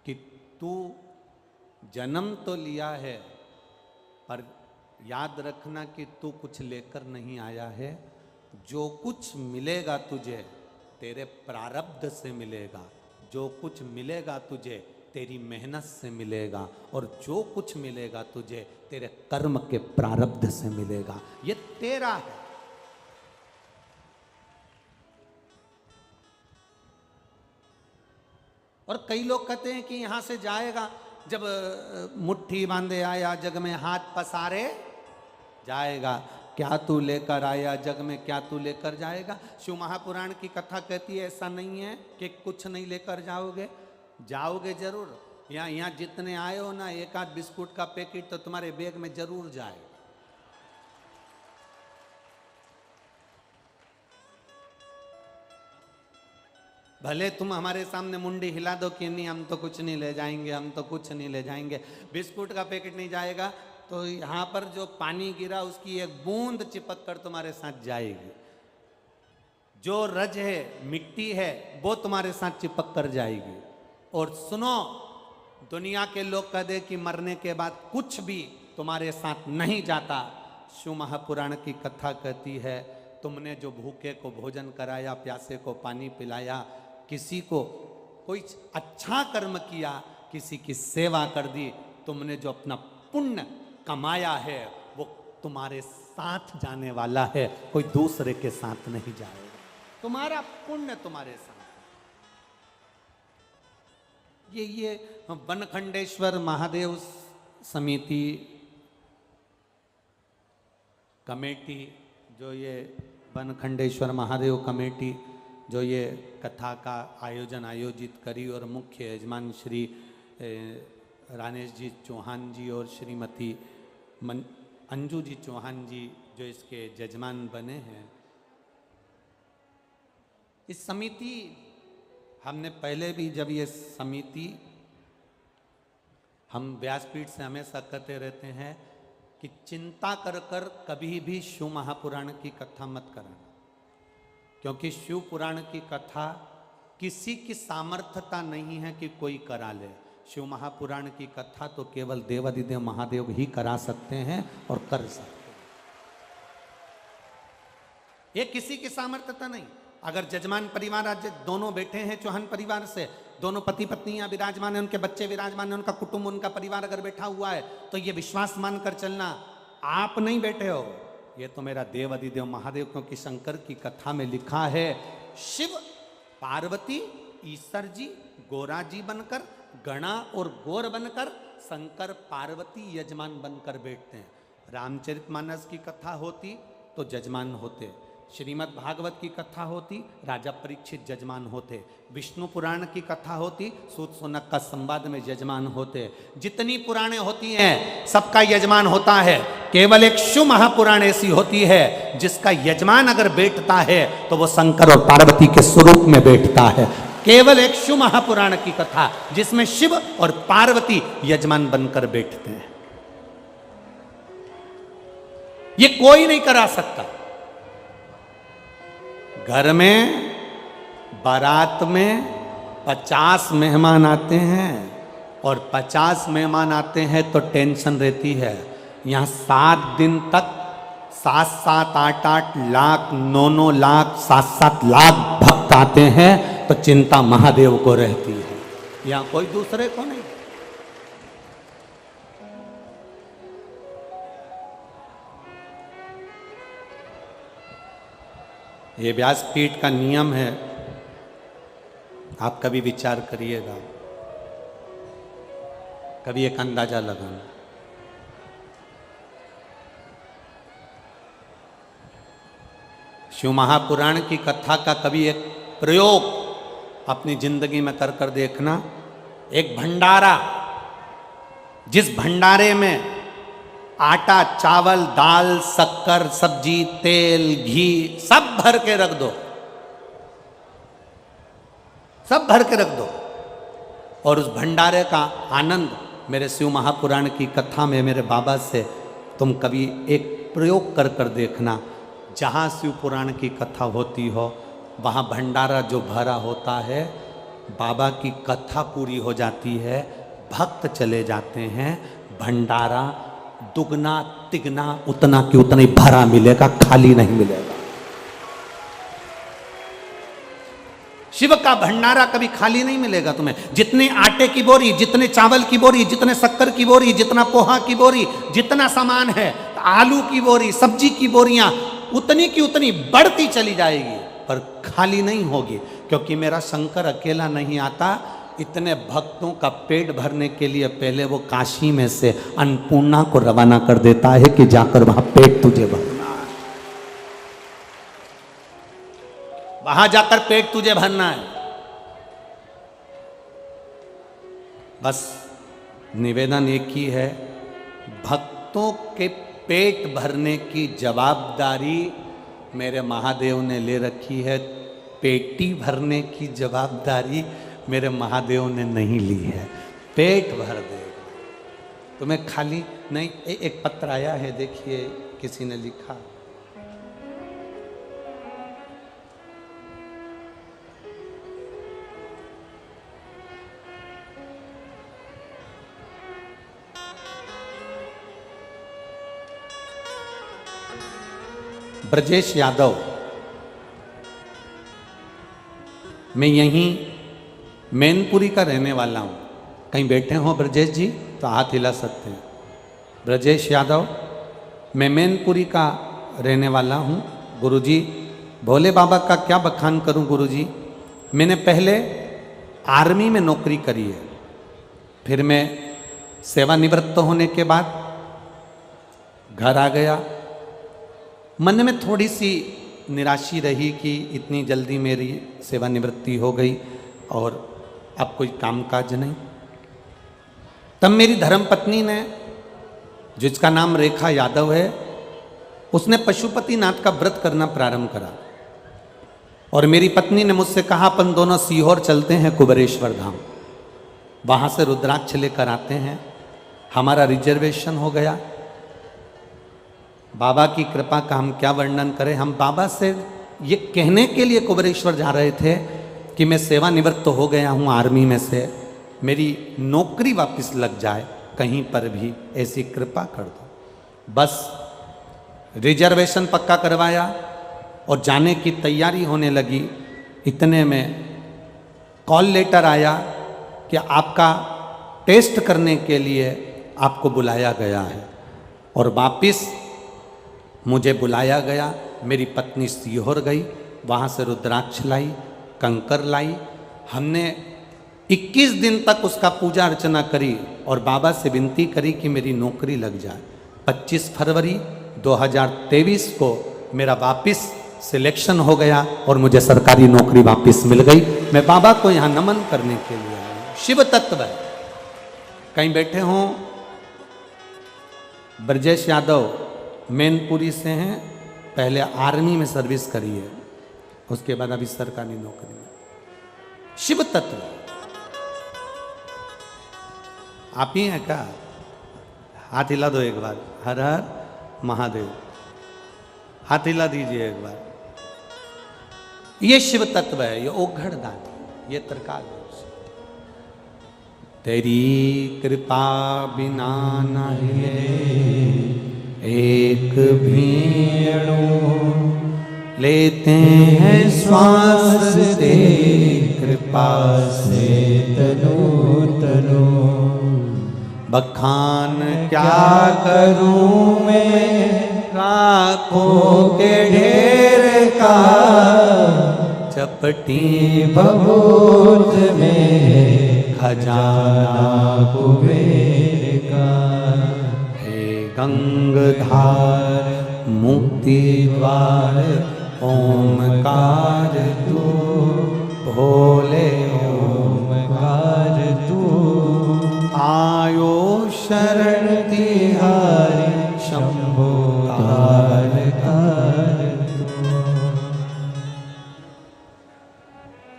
कि तू जन्म तो लिया है, पर याद रखना कि तू कुछ लेकर नहीं आया है। जो कुछ मिलेगा तुझे तेरे प्रारब्ध से मिलेगा, जो कुछ मिलेगा तुझे तेरी मेहनत से मिलेगा, और जो कुछ मिलेगा तुझे तेरे कर्म के प्रारब्ध से मिलेगा। ये तेरा है। और कई लोग कहते हैं कि यहां से जाएगा, जब मुट्ठी बांधे आया जग में हाथ पसारे जाएगा। क्या तू लेकर आया जग में, क्या तू लेकर जाएगा? शिव महापुराण की कथा कहती है ऐसा नहीं है कि कुछ नहीं लेकर जाओगे, जाओगे जरूर। यहाँ जितने आए हो ना, एक आध बिस्कुट का पैकेट तो तुम्हारे बैग में जरूर जाएगा। भले तुम हमारे सामने मुंडी हिला दो कि नहीं हम तो कुछ नहीं ले जाएंगे, हम तो कुछ नहीं ले जाएंगे, बिस्कुट का पैकेट नहीं जाएगा, तो यहाँ पर जो पानी गिरा उसकी एक बूंद चिपक कर तुम्हारे साथ जाएगी। जो रज है, मिट्टी है, वो तुम्हारे साथ चिपक कर जाएगी। और सुनो, दुनिया के लोग कह दे कि मरने के बाद कुछ भी तुम्हारे साथ नहीं जाता। शिव महापुराण की कथा कहती है, तुमने जो भूखे को भोजन कराया, प्यासे को पानी पिलाया, किसी को कोई अच्छा कर्म किया, किसी की सेवा कर दी, तुमने जो अपना पुण्य कमाया है वो तुम्हारे साथ जाने वाला है, कोई दूसरे के साथ नहीं जाएगा। तुम्हारा पुण्य तुम्हारे साथ। ये बनखंडेश्वर महादेव समिति कमेटी, जो ये बनखंडेश्वर महादेव कमेटी जो ये कथा का आयोजित करी, और मुख्य यजमान श्री रानेश जी चौहान जी और श्रीमती अंजू जी चौहान जी जो इसके जजमान बने हैं। इस समिति, हमने पहले भी जब ये समिति, हम व्यासपीठ से हमेशा कहते रहते हैं कि चिंता कर कर कभी भी शिव महापुराण की कथा मत कराना, क्योंकि शिव पुराण की कथा किसी की सामर्थ्यता नहीं है कि कोई करा ले। शिव महापुराण की कथा तो केवल देवादिदेव महादेव ही करा सकते हैं और कर सकते हैं। ये किसी की सामर्थ्यता नहीं। अगर जजमान परिवार आज दोनों बैठे हैं चौहान परिवार से, दोनों पति पत्नियां विराजमान है, उनके बच्चे विराजमान है, उनका कुटुंब, उनका परिवार अगर बैठा हुआ है, तो ये विश्वास मानकर चलना आप नहीं बैठे हो, ये तो मेरा देव अधिदेव महादेव। क्योंकि शंकर की कथा में लिखा है, शिव पार्वती ईश्वर जी गोरा जी बनकर, गणा और गौर बनकर, शंकर पार्वती यजमान बनकर बैठते हैं। रामचरितमानस की कथा होती तो जजमान होते, श्रीमद् भागवत की कथा होती राजा परीक्षित जजमान होते, विष्णु पुराण की कथा होती सूत सोनक का संवाद में जजमान होते। जितनी पुराणे होती हैं सबका यजमान होता है, केवल एक शिव महापुराण ऐसी होती है जिसका यजमान अगर बैठता है तो वो शंकर और पार्वती के स्वरूप में बैठता है। केवल एक शिव महापुराण की कथा जिसमें शिव और पार्वती यजमान बनकर बैठते हैं। ये कोई नहीं करा सकता। घर में बारात में 50 मेहमान आते हैं और 50 मेहमान आते हैं तो टेंशन रहती है। यहाँ 7 दिन तक 7-7, 8-8 लाख, 9-9 लाख, 7-7 लाख भक्त आते हैं तो चिंता महादेव को रहती है, यहाँ कोई दूसरे को नहीं। ये व्यासपीठ का नियम है, आप कभी विचार करिएगा, कभी एक अंदाजा लगाना। शिव महापुराण की कथा का कभी एक प्रयोग अपनी जिंदगी में कर कर देखना। एक भंडारा, जिस भंडारे में आटा, चावल, दाल, शक्कर, सब्जी, तेल, घी सब भर के रख दो, सब भर के रख दो, और उस भंडारे का आनंद मेरे शिव महापुराण की कथा में मेरे बाबा से तुम कभी एक प्रयोग कर कर देखना। जहाँ शिव पुराण की कथा होती हो वहाँ भंडारा जो भरा होता है, बाबा की कथा पूरी हो जाती है, भक्त चले जाते हैं, भंडारा दुगना तिगना उतना कि उतना ही भरा मिलेगा, खाली नहीं मिलेगा। शिव का भंडारा कभी खाली नहीं मिलेगा तुम्हें। जितने आटे की बोरी, जितने चावल की बोरी, जितने शक्कर की बोरी, जितना पोहा की बोरी, जितना सामान है, आलू की बोरी, सब्जी की बोरियां उतनी की उतनी बढ़ती चली जाएगी, पर खाली नहीं होगी। क्योंकि मेरा शंकर अकेला नहीं आता, इतने भक्तों का पेट भरने के लिए पहले वो काशी में से अन्नपूर्णा को रवाना कर देता है कि जाकर वहां पेट तुझे भरना है, वहां जाकर पेट तुझे भरना है। बस निवेदन एक ही है, भक्तों के पेट भरने की जवाबदारी मेरे महादेव ने ले रखी है, पेटी भरने की जवाबदारी मेरे महादेव ने नहीं ली है। पेट भर देगा तुम्हें, खाली नहीं। एक पत्र आया है, देखिए किसी ने लिखा, ब्रजेश यादव, मैं यहीं मैनपुरी का रहने वाला हूँ। कहीं बैठे हो ब्रजेश जी तो हाथ हिला सकते हैं। ब्रजेश यादव, मैं मैनपुरी का रहने वाला हूँ गुरुजी। भोले बाबा का क्या बखान करूँ गुरुजी। मैंने पहले आर्मी में नौकरी करी है, फिर मैं सेवानिवृत्त होने के बाद घर आ गया। मन में थोड़ी सी निराशी रही कि इतनी जल्दी मेरी सेवानिवृत्ति हो गई और अब कोई कामकाज नहीं। तब मेरी धर्मपत्नी ने, जिसका नाम रेखा यादव है, उसने पशुपतिनाथ का व्रत करना प्रारंभ करा और मेरी पत्नी ने मुझसे कहा अपन दोनों सीहोर चलते हैं कुबेरेश्वर धाम, वहाँ से रुद्राक्ष लेकर आते हैं। हमारा रिजर्वेशन हो गया। बाबा की कृपा का हम क्या वर्णन करें। हम बाबा से ये कहने के लिए कुबेरेश्वर जा रहे थे कि मैं सेवानिवृत्त हो गया हूँ आर्मी में से, मेरी नौकरी वापस लग जाए कहीं पर भी, ऐसी कृपा कर दो। बस रिजर्वेशन पक्का करवाया और जाने की तैयारी होने लगी। इतने में कॉल लेटर आया कि आपका टेस्ट करने के लिए आपको बुलाया गया है। और वापिस मुझे बुलाया गया। मेरी पत्नी सीहोर गई, वहाँ से रुद्राक्ष लाई, कंकर लाई। हमने 21 दिन तक उसका पूजा अर्चना करी और बाबा से विनती करी कि मेरी नौकरी लग जाए। 25 फरवरी 2023 को मेरा वापिस सिलेक्शन हो गया और मुझे सरकारी नौकरी वापस मिल गई। मैं बाबा को यहाँ नमन करने के लिए आया हूँ। शिव तत्व है। कहीं बैठे हों, ब्रजेश यादव मैनपुरी से हैं, पहले आर्मी में सर्विस करी है, उसके बाद अभी सरकारी नौकरी में। शिव तत्व आप ही हैं क्या? हाथ हिला दो एक बार। हर हर महादेव। हाथ हिला दीजिए एक बार। ये शिव तत्व है, ये ओघड़ दानी, ये त्रिकाल। तेरी कृपा बिना नहीं एक भी अणु लेते हैं श्वास तेरी कृपा से तनु तनु। बखान क्या करूं मैं लाखों के ढेर का, चपटी बबूत में खजाना कुबेर का। हे गंगधार मुक्ति द्वार ओमकार तू, भोले ओमकार तू। आयो शरण तिहारी शंभो कार तू।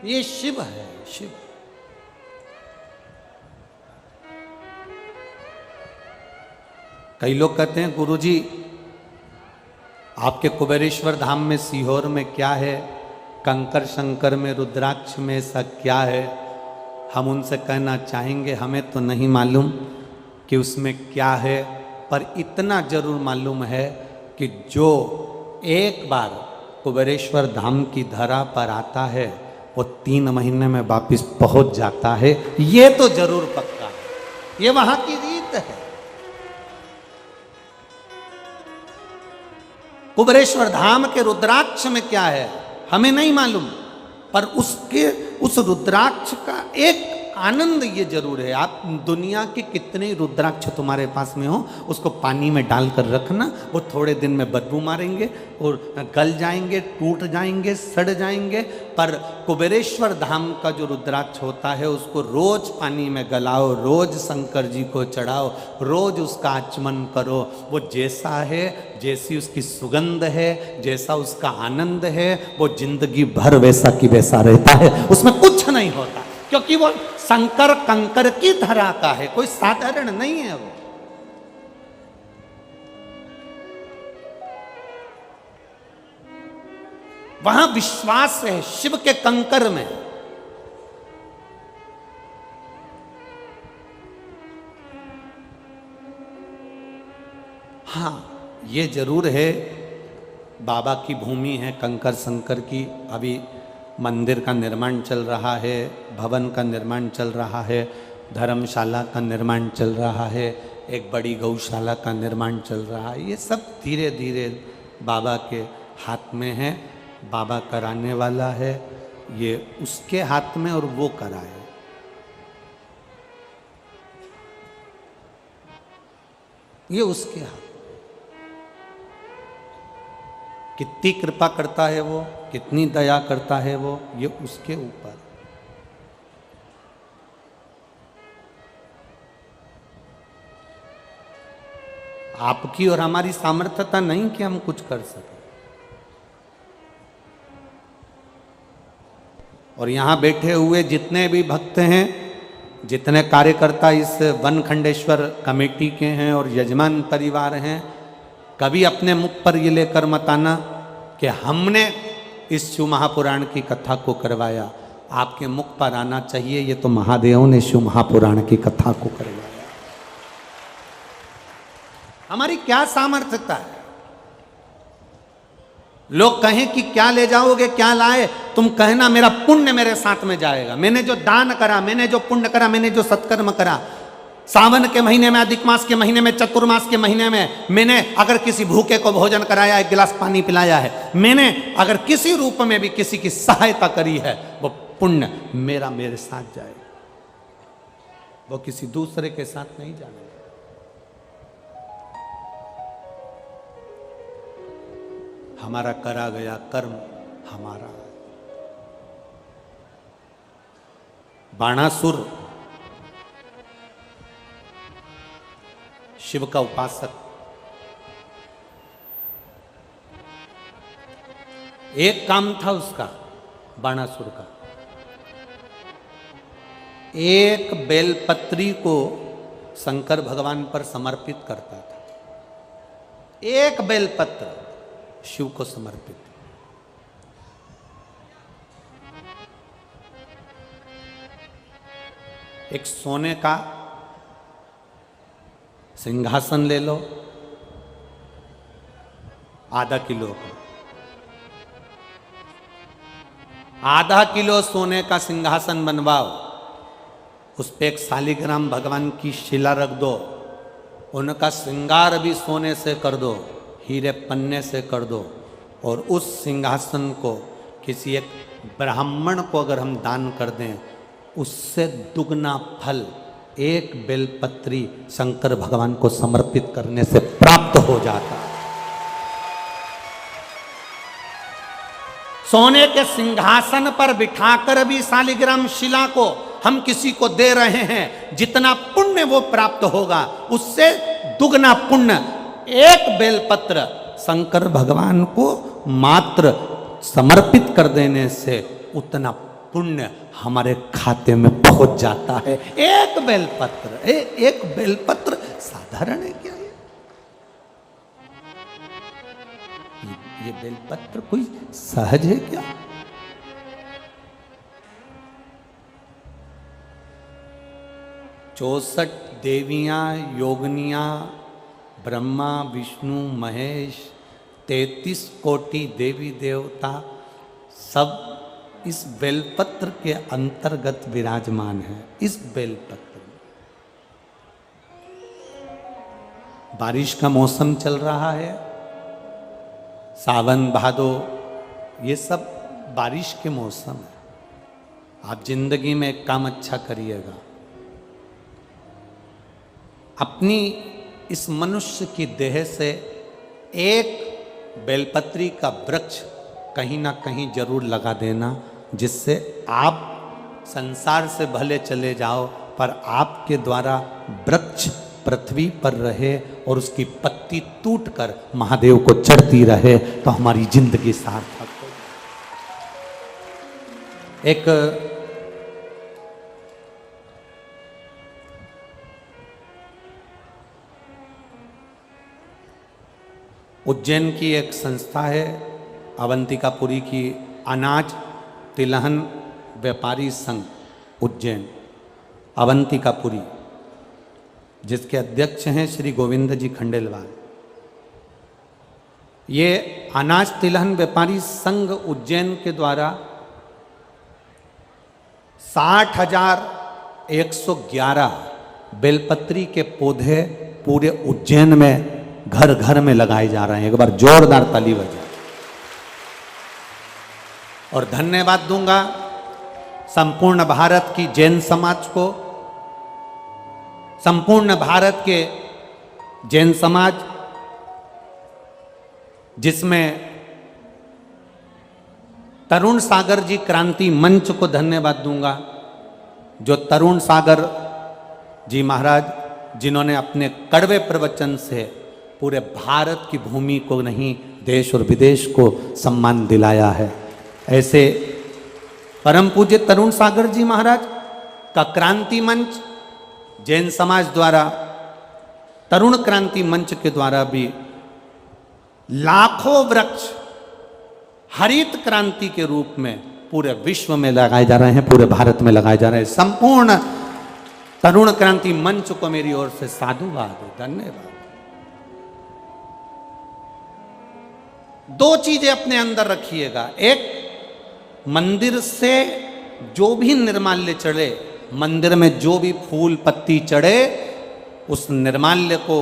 ये शिव है, शिव। कई लोग कहते हैं गुरुजी आपके कुबेरेश्वर धाम में सीहोर में क्या है, कंकर शंकर में रुद्राक्ष में ऐसा क्या है। हम उनसे कहना चाहेंगे हमें तो नहीं मालूम कि उसमें क्या है, पर इतना जरूर मालूम है कि जो एक बार कुबेरेश्वर धाम की धरा पर आता है वो 3 महीने में वापिस पहुंच जाता है। ये तो जरूर पक्का है, ये वहां की रीत है। कुबेरेश्वर धाम के रुद्राक्ष में क्या है हमें नहीं मालूम, पर उस रुद्राक्ष का एक आनंद ये जरूर है। आप दुनिया के कितने रुद्राक्ष तुम्हारे पास में हो, उसको पानी में डालकर रखना, वो थोड़े दिन में बदबू मारेंगे और गल जाएंगे, टूट जाएंगे, सड़ जाएंगे। पर कुबेरेश्वर धाम का जो रुद्राक्ष होता है उसको रोज पानी में गलाओ, रोज शंकर जी को चढ़ाओ, रोज उसका आचमन करो। वो जैसा है, जैसी उसकी सुगंध है, जैसा उसका आनंद है, वो जिंदगी भर वैसा की वैसा रहता है, उसमें कुछ नहीं होता, क्योंकि वो शंकर कंकर की धरा का है, कोई साधारण नहीं है वो। वहां विश्वास है शिव के कंकर में। हाँ, ये जरूर है, बाबा की भूमि है कंकर शंकर की। अभी मंदिर का निर्माण चल रहा है, भवन का निर्माण चल रहा है, धर्मशाला का निर्माण चल रहा है। एक बड़ी गौशाला का निर्माण चल रहा है। ये सब धीरे धीरे बाबा के हाथ में है। बाबा कराने वाला है, ये उसके हाथ में और वो कराए। ये उसके हाथ। कितनी कृपा करता है वो, कितनी दया करता है वो, ये उसके ऊपर। आपकी और हमारी सामर्थ्यता नहीं कि हम कुछ कर सकें। और यहां बैठे हुए जितने भी भक्त हैं, जितने कार्यकर्ता इस वन खंडेश्वर कमेटी के हैं और यजमान परिवार हैं, कभी अपने मुख पर ये लेकर मत आना कि हमने इस शिव महापुराण की कथा को करवाया। आपके मुख पर आना चाहिए ये तो महादेव ने शिव महापुराण की कथा को करवाया। हमारी क्या सामर्थ्यता है? लोग कहें कि क्या ले जाओगे, क्या लाए, तुम कहना मेरा पुण्य मेरे साथ में जाएगा। मैंने जो दान करा, मैंने जो पुण्य करा, मैंने जो सत्कर्म करा, सावन के महीने में, अधिक मास के महीने में, चतुर्मास के महीने में मैंने अगर किसी भूखे को भोजन कराया, एक गिलास पानी पिलाया है, मैंने अगर किसी रूप में भी किसी की सहायता करी है, वो पुण्य मेरा मेरे साथ जाएगा, वो किसी दूसरे के साथ नहीं जाएगा। हमारा करा गया कर्म हमारा। बाणासुर शिव का उपासक, एक काम था उसका, बाणासुर का, एक बेलपत्री को शंकर भगवान पर समर्पित करता था। एक बेलपत्र शिव को समर्पित। एक सोने का सिंहासन ले लो, आधा किलो का, आधा किलो सोने का सिंहासन बनवाओ, उस पे एक शालिग्राम भगवान की शिला रख दो, उनका श्रृंगार भी सोने से कर दो, हीरे पन्ने से कर दो, और उस सिंहासन को किसी एक ब्राह्मण को अगर हम दान कर दें, उससे दुगना फल एक बेलपत्री शंकर भगवान को समर्पित करने से प्राप्त हो जाता है। सोने के सिंहासन पर बिठाकर भी शालिग्राम शिला को हम किसी को दे रहे हैं, जितना पुण्य वो प्राप्त होगा उससे दुगना पुण्य एक बेलपत्र शंकर भगवान को मात्र समर्पित कर देने से उतना पुण्य हमारे खाते में पहुंच जाता है। एक बेलपत्र, एक बेलपत्र साधारण है क्या? ये बेलपत्र कोई सहज है क्या? चौसठ देवियां, योगनियां, ब्रह्मा, विष्णु, महेश, 33 कोटि देवी देवता सब इस बेलपत्र के अंतर्गत विराजमान है। इस बेलपत्र में बारिश का मौसम चल रहा है, सावन भादो, ये सब बारिश के मौसम है। आप जिंदगी में एक काम अच्छा करिएगा, अपनी इस मनुष्य की देह से एक बेलपत्री का वृक्ष कहीं ना कहीं जरूर लगा देना, जिससे आप संसार से भले चले जाओ पर आपके द्वारा वृक्ष पृथ्वी पर रहे और उसकी पत्ती टूटकर महादेव को चढ़ती रहे, तो हमारी जिंदगी सार्थक हो। एक उज्जैन की एक संस्था है, अवंतिकापुरी की, अनाज तिलहन व्यापारी संघ उज्जैन, अवंतिकापुरी, जिसके अध्यक्ष हैं श्री गोविंद जी खंडेलवाल। ये अनाज तिलहन व्यापारी संघ उज्जैन के द्वारा 60,111 बेलपत्री के पौधे पूरे उज्जैन में घर घर में लगाए जा रहे हैं। एक बार जोरदार ताली बजाए। और धन्यवाद दूंगा संपूर्ण भारत की जैन समाज को, संपूर्ण भारत के जैन समाज जिसमें तरुण सागर जी क्रांति मंच को धन्यवाद दूंगा, जो तरुण सागर जी महाराज जिन्होंने अपने कड़वे प्रवचन से पूरे भारत की भूमि को नहीं देश और विदेश को सम्मान दिलाया है। ऐसे परम पूज्य तरुण सागर जी महाराज का क्रांति मंच जैन समाज द्वारा, तरुण क्रांति मंच के द्वारा भी लाखों वृक्ष हरित क्रांति के रूप में पूरे विश्व में लगाए जा रहे हैं, पूरे भारत में लगाए जा रहे हैं। संपूर्ण तरुण क्रांति मंच को मेरी ओर से साधुवाद, धन्यवाद। दो चीजें अपने अंदर रखिएगा। एक, मंदिर से जो भी निर्माल्य चढ़े, मंदिर में जो भी फूल पत्ती चढ़े, उस निर्माल्य को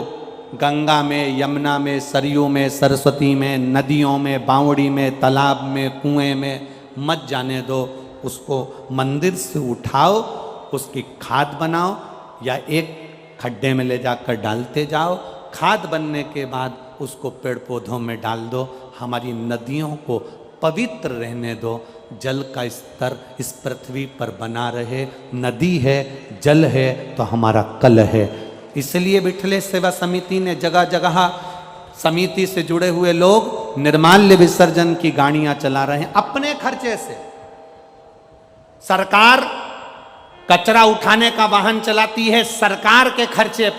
गंगा में, यमुना में, सरयू में, सरस्वती में, नदियों में, बावड़ी में, तालाब में, कुएं में मत जाने दो। उसको मंदिर से उठाओ, उसकी खाद बनाओ या एक खड्डे में ले जाकर डालते जाओ। खाद बनने के बाद उसको पेड़ पौधों में डाल दो। हमारी नदियों को पवित्र रहने दो। जल का स्तर इस पृथ्वी पर बना रहे। नदी है, जल है तो हमारा कल है। इसलिए विठले सेवा समिति ने जगह जगह, समिति से जुड़े हुए लोग निर्माल्य विसर्जन की गाड़ियां चला रहे हैं अपने खर्चे से। सरकार कचरा उठाने का वाहन चलाती है सरकार के खर्चे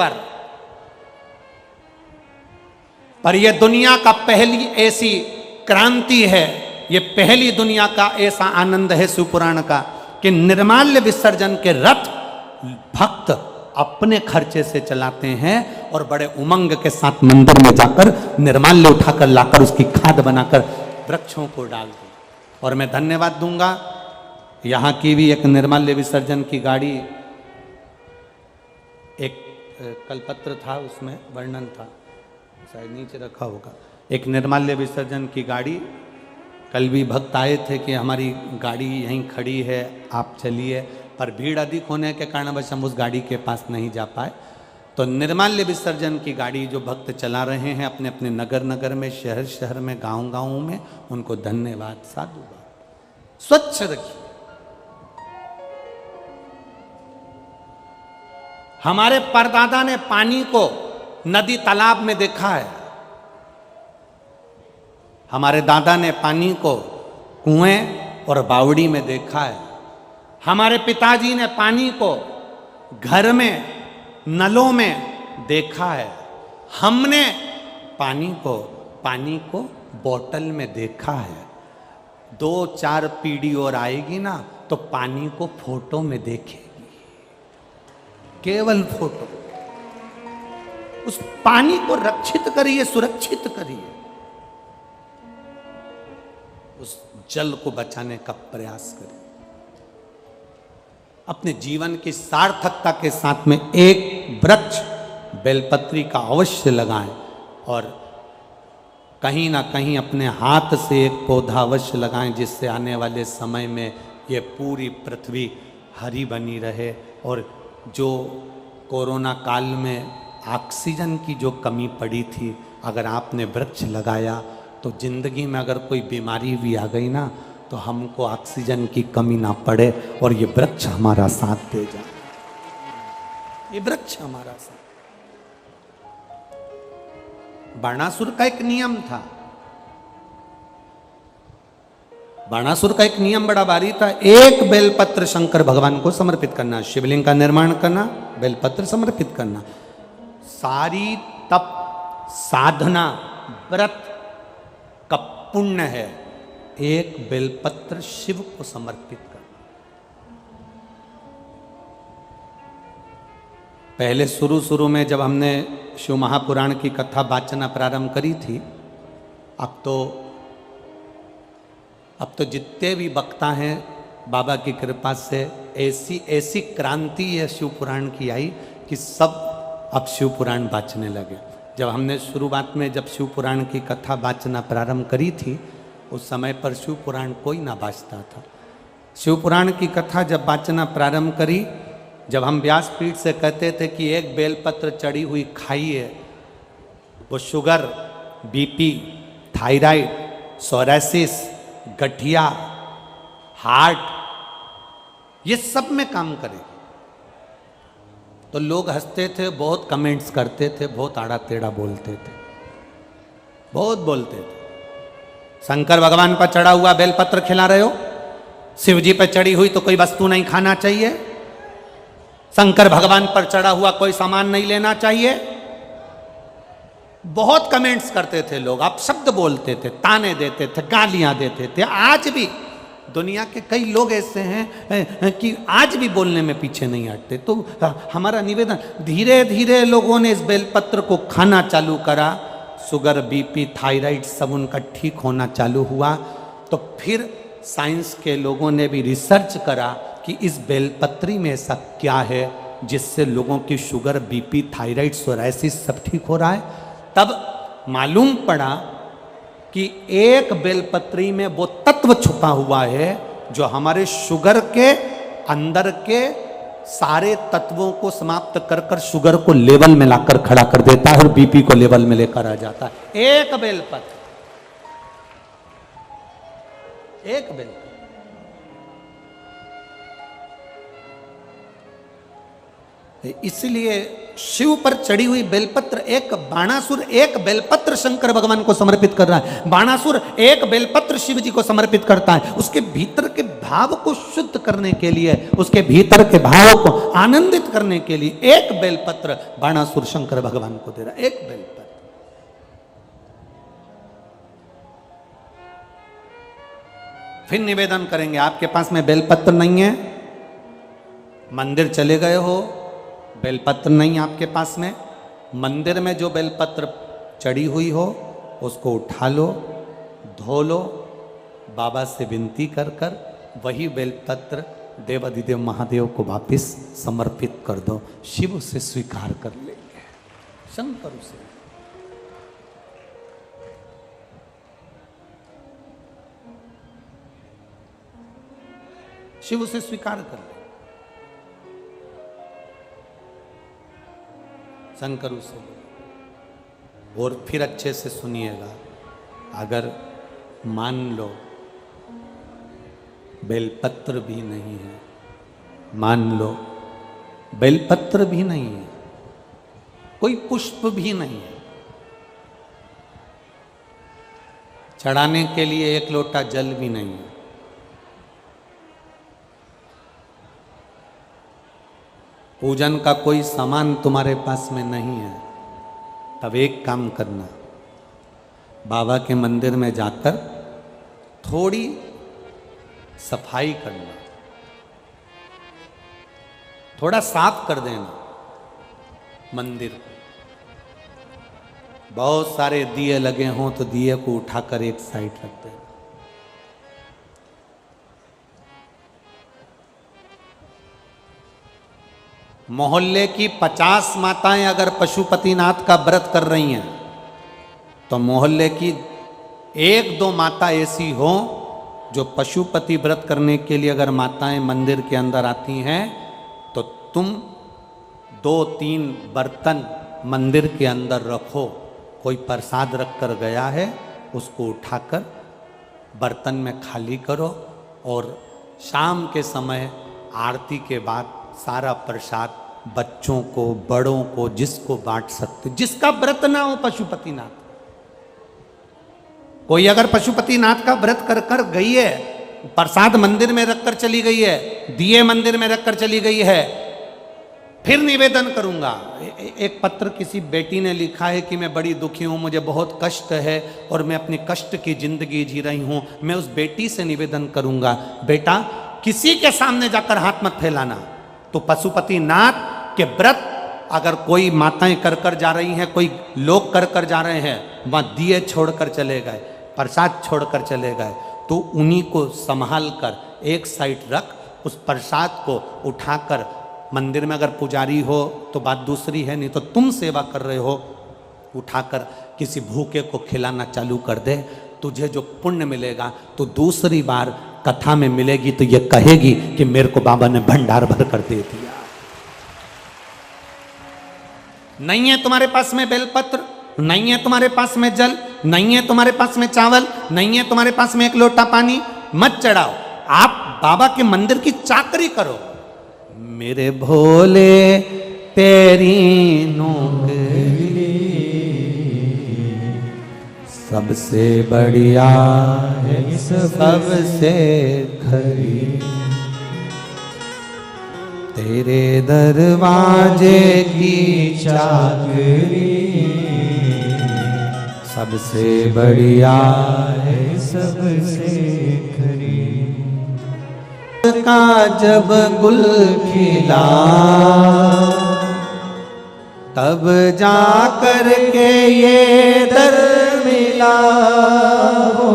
पर यह दुनिया का पहली ऐसी क्रांति है, ये पहली दुनिया का ऐसा आनंद है शिवपुराण का कि निर्माल्य विसर्जन के रथ भक्त अपने खर्चे से चलाते हैं और बड़े उमंग के साथ मंदिर में जाकर निर्माल्य उठाकर लाकर उसकी खाद बनाकर वृक्षों को डाल दो। और मैं धन्यवाद दूंगा, यहाँ की भी एक निर्माल्य विसर्जन की गाड़ी, एक कलपत्र था उसमें वर्णन था, शायद नीचे रखा होगा, एक निर्माल्य विसर्जन की गाड़ी। कल भी भक्त आए थे कि हमारी गाड़ी यहीं खड़ी है, आप चलिए, पर भीड़ अधिक होने के कारणवश हम उस गाड़ी के पास नहीं जा पाए। तो निर्माल्य विसर्जन की गाड़ी जो भक्त चला रहे हैं अपने अपने नगर नगर में, शहर शहर में, गांव गांव में, उनको धन्यवाद, साधुवाद। स्वच्छ रखिए। हमारे परदादा ने पानी को नदी तालाब में देखा है, हमारे दादा ने पानी को कुएं और बावड़ी में देखा है, हमारे पिताजी ने पानी को घर में नलों में देखा है, हमने पानी को बोतल में देखा है। 2-4 पीढ़ी और आएगी ना तो पानी को फोटो में देखेगी, केवल फोटो। उस पानी को रक्षित करिए, सुरक्षित करिए, उस जल को बचाने का प्रयास करिए। अपने जीवन की सार्थकता के साथ में एक वृक्ष बेलपत्री का अवश्य लगाएं और कहीं ना कहीं अपने हाथ से एक पौधा अवश्य लगाएं, जिससे आने वाले समय में ये पूरी पृथ्वी हरी बनी रहे। और जो कोरोना काल में ऑक्सीजन की जो कमी पड़ी थी, अगर आपने वृक्ष लगाया तो जिंदगी में अगर कोई बीमारी भी आ गई ना तो हमको ऑक्सीजन की कमी ना पड़े और ये वृक्ष हमारा साथ दे जाए, ये वृक्ष हमारा साथ। बाणासुर का एक नियम था, बाणासुर का एक नियम बड़ा भारी था। एक बेलपत्र शंकर भगवान को समर्पित करना, शिवलिंग का निर्माण करना, बेलपत्र समर्पित करना। सारी तप साधना व्रत का पुण्य है एक बेलपत्र शिव को समर्पित करना। पहले शुरू में जब हमने शिव महापुराण की कथा वाचना प्रारंभ करी थी, अब तो जितने भी वक्ता हैं बाबा की कृपा से ऐसी क्रांति है शिव पुराण की आई कि सब अब शिव पुराण बाँचने लगे। जब हमने शुरुआत में जब शिव पुराण की कथा बाँचना प्रारंभ करी थी, उस समय पर शिव पुराण कोई ना बाँचता था। शिव पुराण की कथा जब बाँचना प्रारंभ करी, जब हम व्यासपीठ से कहते थे कि एक बेलपत्र चढ़ी हुई खाइए, वो शुगर, बीपी, थायराइड, सोरासिस, गठिया, हार्ट, ये सब में काम करेगी। तो लोग हंसते थे, बहुत कमेंट्स करते थे, बहुत आड़ा टेढ़ा बोलते थे, बहुत बोलते थे। शंकर भगवान पर चढ़ा हुआ बेलपत्र खिला रहे हो, शिव जी पर चढ़ी हुई तो कोई वस्तु नहीं खाना चाहिए, शंकर भगवान पर चढ़ा हुआ कोई सामान नहीं लेना चाहिए। बहुत कमेंट्स करते थे लोग, आप शब्द बोलते थे, ताने देते थे, गालियां देते थे। आज भी दुनिया के कई लोग ऐसे हैं कि आज भी बोलने में पीछे नहीं हटते। तो हमारा निवेदन, धीरे धीरे लोगों ने इस बेलपत्र को खाना चालू करा, शुगर, बीपी, थायराइड सब उनका ठीक होना चालू हुआ। तो फिर साइंस के लोगों ने भी रिसर्च करा कि इस बेलपत्री में ऐसा क्या है जिससे लोगों की शुगर, बीपी, थायराइड, सोराइसिस सब ठीक हो रहा है। तब मालूम पड़ा कि एक बेलपत्री में वो तत्व छुपा हुआ है जो हमारे शुगर के अंदर के सारे तत्वों को समाप्त कर कर शुगर को लेवल में लाकर खड़ा कर देता है और बीपी को लेवल में लेकर आ जाता है। एक बेलपत्र, एक बेलपत्र। इसलिए शिव पर चढ़ी हुई बेलपत्र, एक बाणासुर एक बेलपत्र शंकर भगवान को समर्पित कर रहा है, बाणासुर एक बेलपत्र शिव जी को समर्पित करता है। उसके भीतर के भाव को शुद्ध करने के लिए, उसके भीतर के भाव को आनंदित करने के लिए एक बेलपत्र बाणासुर शंकर भगवान को दे रहा है, एक बेलपत्र। फिर निवेदन करेंगे, आपके पास में बेलपत्र नहीं है, मंदिर चले गए हो, बेलपत्र नहीं आपके पास में, मंदिर में जो बेलपत्र चढ़ी हुई हो उसको उठा लो, धो लो, बाबा से विनती कर कर वही बेलपत्र देवाधिदेव महादेव को वापिस समर्पित कर दो, शिव उसे स्वीकार कर लेंगे, शंकर उसे। शिव उसे स्वीकार कर ले, शंकर उसे। और फिर अच्छे से सुनिएगा, अगर मान लो बेलपत्र भी नहीं है, मान लो बेलपत्र भी नहीं है, कोई पुष्प भी नहीं है, चढ़ाने के लिए एक लोटा जल भी नहीं है, पूजन का कोई सामान तुम्हारे पास में नहीं है, तब एक काम करना, बाबा के मंदिर में जाकर थोड़ी सफाई करना, थोड़ा साफ कर देना मंदिर को। बहुत सारे दिए लगे हों तो दिए को उठाकर एक साइड रख देना। मोहल्ले की 50 माताएं अगर पशुपतिनाथ का व्रत कर रही हैं तो मोहल्ले की 1-2 माता ऐसी हो जो पशुपति व्रत करने के लिए अगर माताएं मंदिर के अंदर आती हैं तो तुम 2-3 बर्तन मंदिर के अंदर रखो, कोई प्रसाद रख कर गया है उसको उठाकर बर्तन में खाली करो और शाम के समय आरती के बाद सारा प्रसाद बच्चों को, बड़ों को, जिसको बांट सकते, जिसका व्रत ना हो पशुपतिनाथ। कोई अगर पशुपतिनाथ का व्रत कर कर गई है, प्रसाद मंदिर में रखकर चली गई है, दिए मंदिर में रखकर चली गई है, फिर निवेदन करूंगा। एक पत्र किसी बेटी ने लिखा है कि मैं बड़ी दुखी हूं, मुझे बहुत कष्ट है और मैं अपनी कष्ट की जिंदगी जी रही हूं। मैं उस बेटी से निवेदन करूंगा, बेटा किसी के सामने जाकर हाथ मत फैलाना। तो पशुपतिनाथ के व्रत अगर कोई माताएं कर कर जा रही हैं, कोई लोग कर कर जा रहे हैं, वहां दिए छोड़कर चले गए, प्रसाद छोड़कर चले गए, तो उन्हीं को संभाल कर एक साइड रख, उस प्रसाद को उठाकर मंदिर में अगर पुजारी हो तो बात दूसरी है, नहीं तो तुम सेवा कर रहे हो, उठाकर किसी भूखे को खिलाना चालू कर दे, तुझे जो पुण्य मिलेगा तो दूसरी बार कथा में मिलेगी तो ये कहेगी कि मेरे को बाबा ने भंडार भर कर दे दिया। नहीं है तुम्हारे पास में बेलपत्र, नहीं है तुम्हारे पास में जल, नहीं है तुम्हारे पास में चावल, नहीं है तुम्हारे पास में एक लोटा पानी, मत चढ़ाओ, आप बाबा के मंदिर की चाकरी करो। मेरे भोले तेरी नौकरी सबसे बढ़िया है, सबसे खरी, तेरे दरवाजे की चाकरी सबसे बढ़िया है, सबसे खरी। का जब गुल खिला तब जा कर के ये दर मिला हो,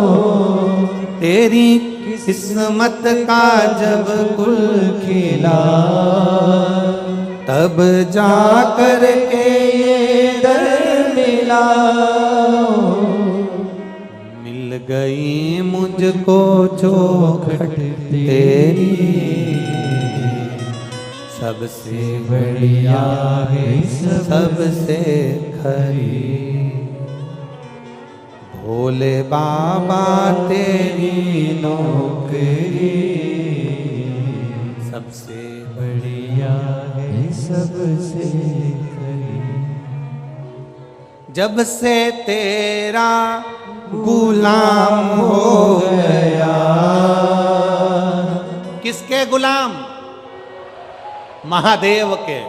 तेरी किस्मत का जब गुल खिला तब जा कर के ये दर मिला हो, मिल गई मुझको चौखट तेरी सबसे बढ़िया है, सबसे खरी, भोले बाबा तेरी नौकरी सबसे बढ़िया है, सबसे खरी। जब से तेरा गुलाम हो गया, किसके गुलाम? महादेव के।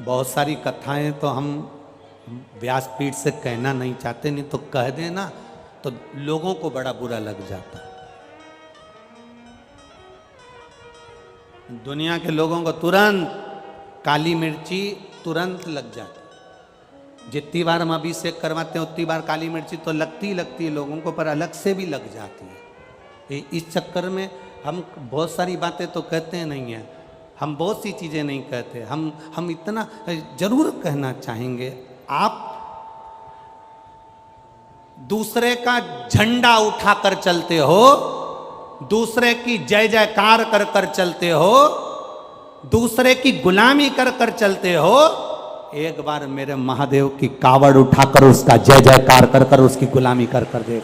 बहुत सारी कथाएं तो हम व्यासपीठ से कहना नहीं चाहते, नहीं तो कह देना तो लोगों को बड़ा बुरा लग जाता। दुनिया के लोगों को तुरंत काली मिर्ची तुरंत लग जाती। जितनी बार हम अभिषेक करवाते हैं उतनी बार काली मिर्ची तो लगती लगती है लोगों को, पर अलग से भी लग जाती है। इस चक्कर में हम बहुत सारी बातें तो कहते नहीं हैं, हम बहुत सी चीज़ें नहीं कहते। हम इतना जरूर कहना चाहेंगे, आप दूसरे का झंडा उठाकर चलते हो, दूसरे की जय जयकार कर कर चलते हो, दूसरे की गुलामी कर कर चलते हो, एक बार मेरे महादेव की कावड़ उठाकर उसका जय जयकार कर कर उसकी गुलामी कर कर देख।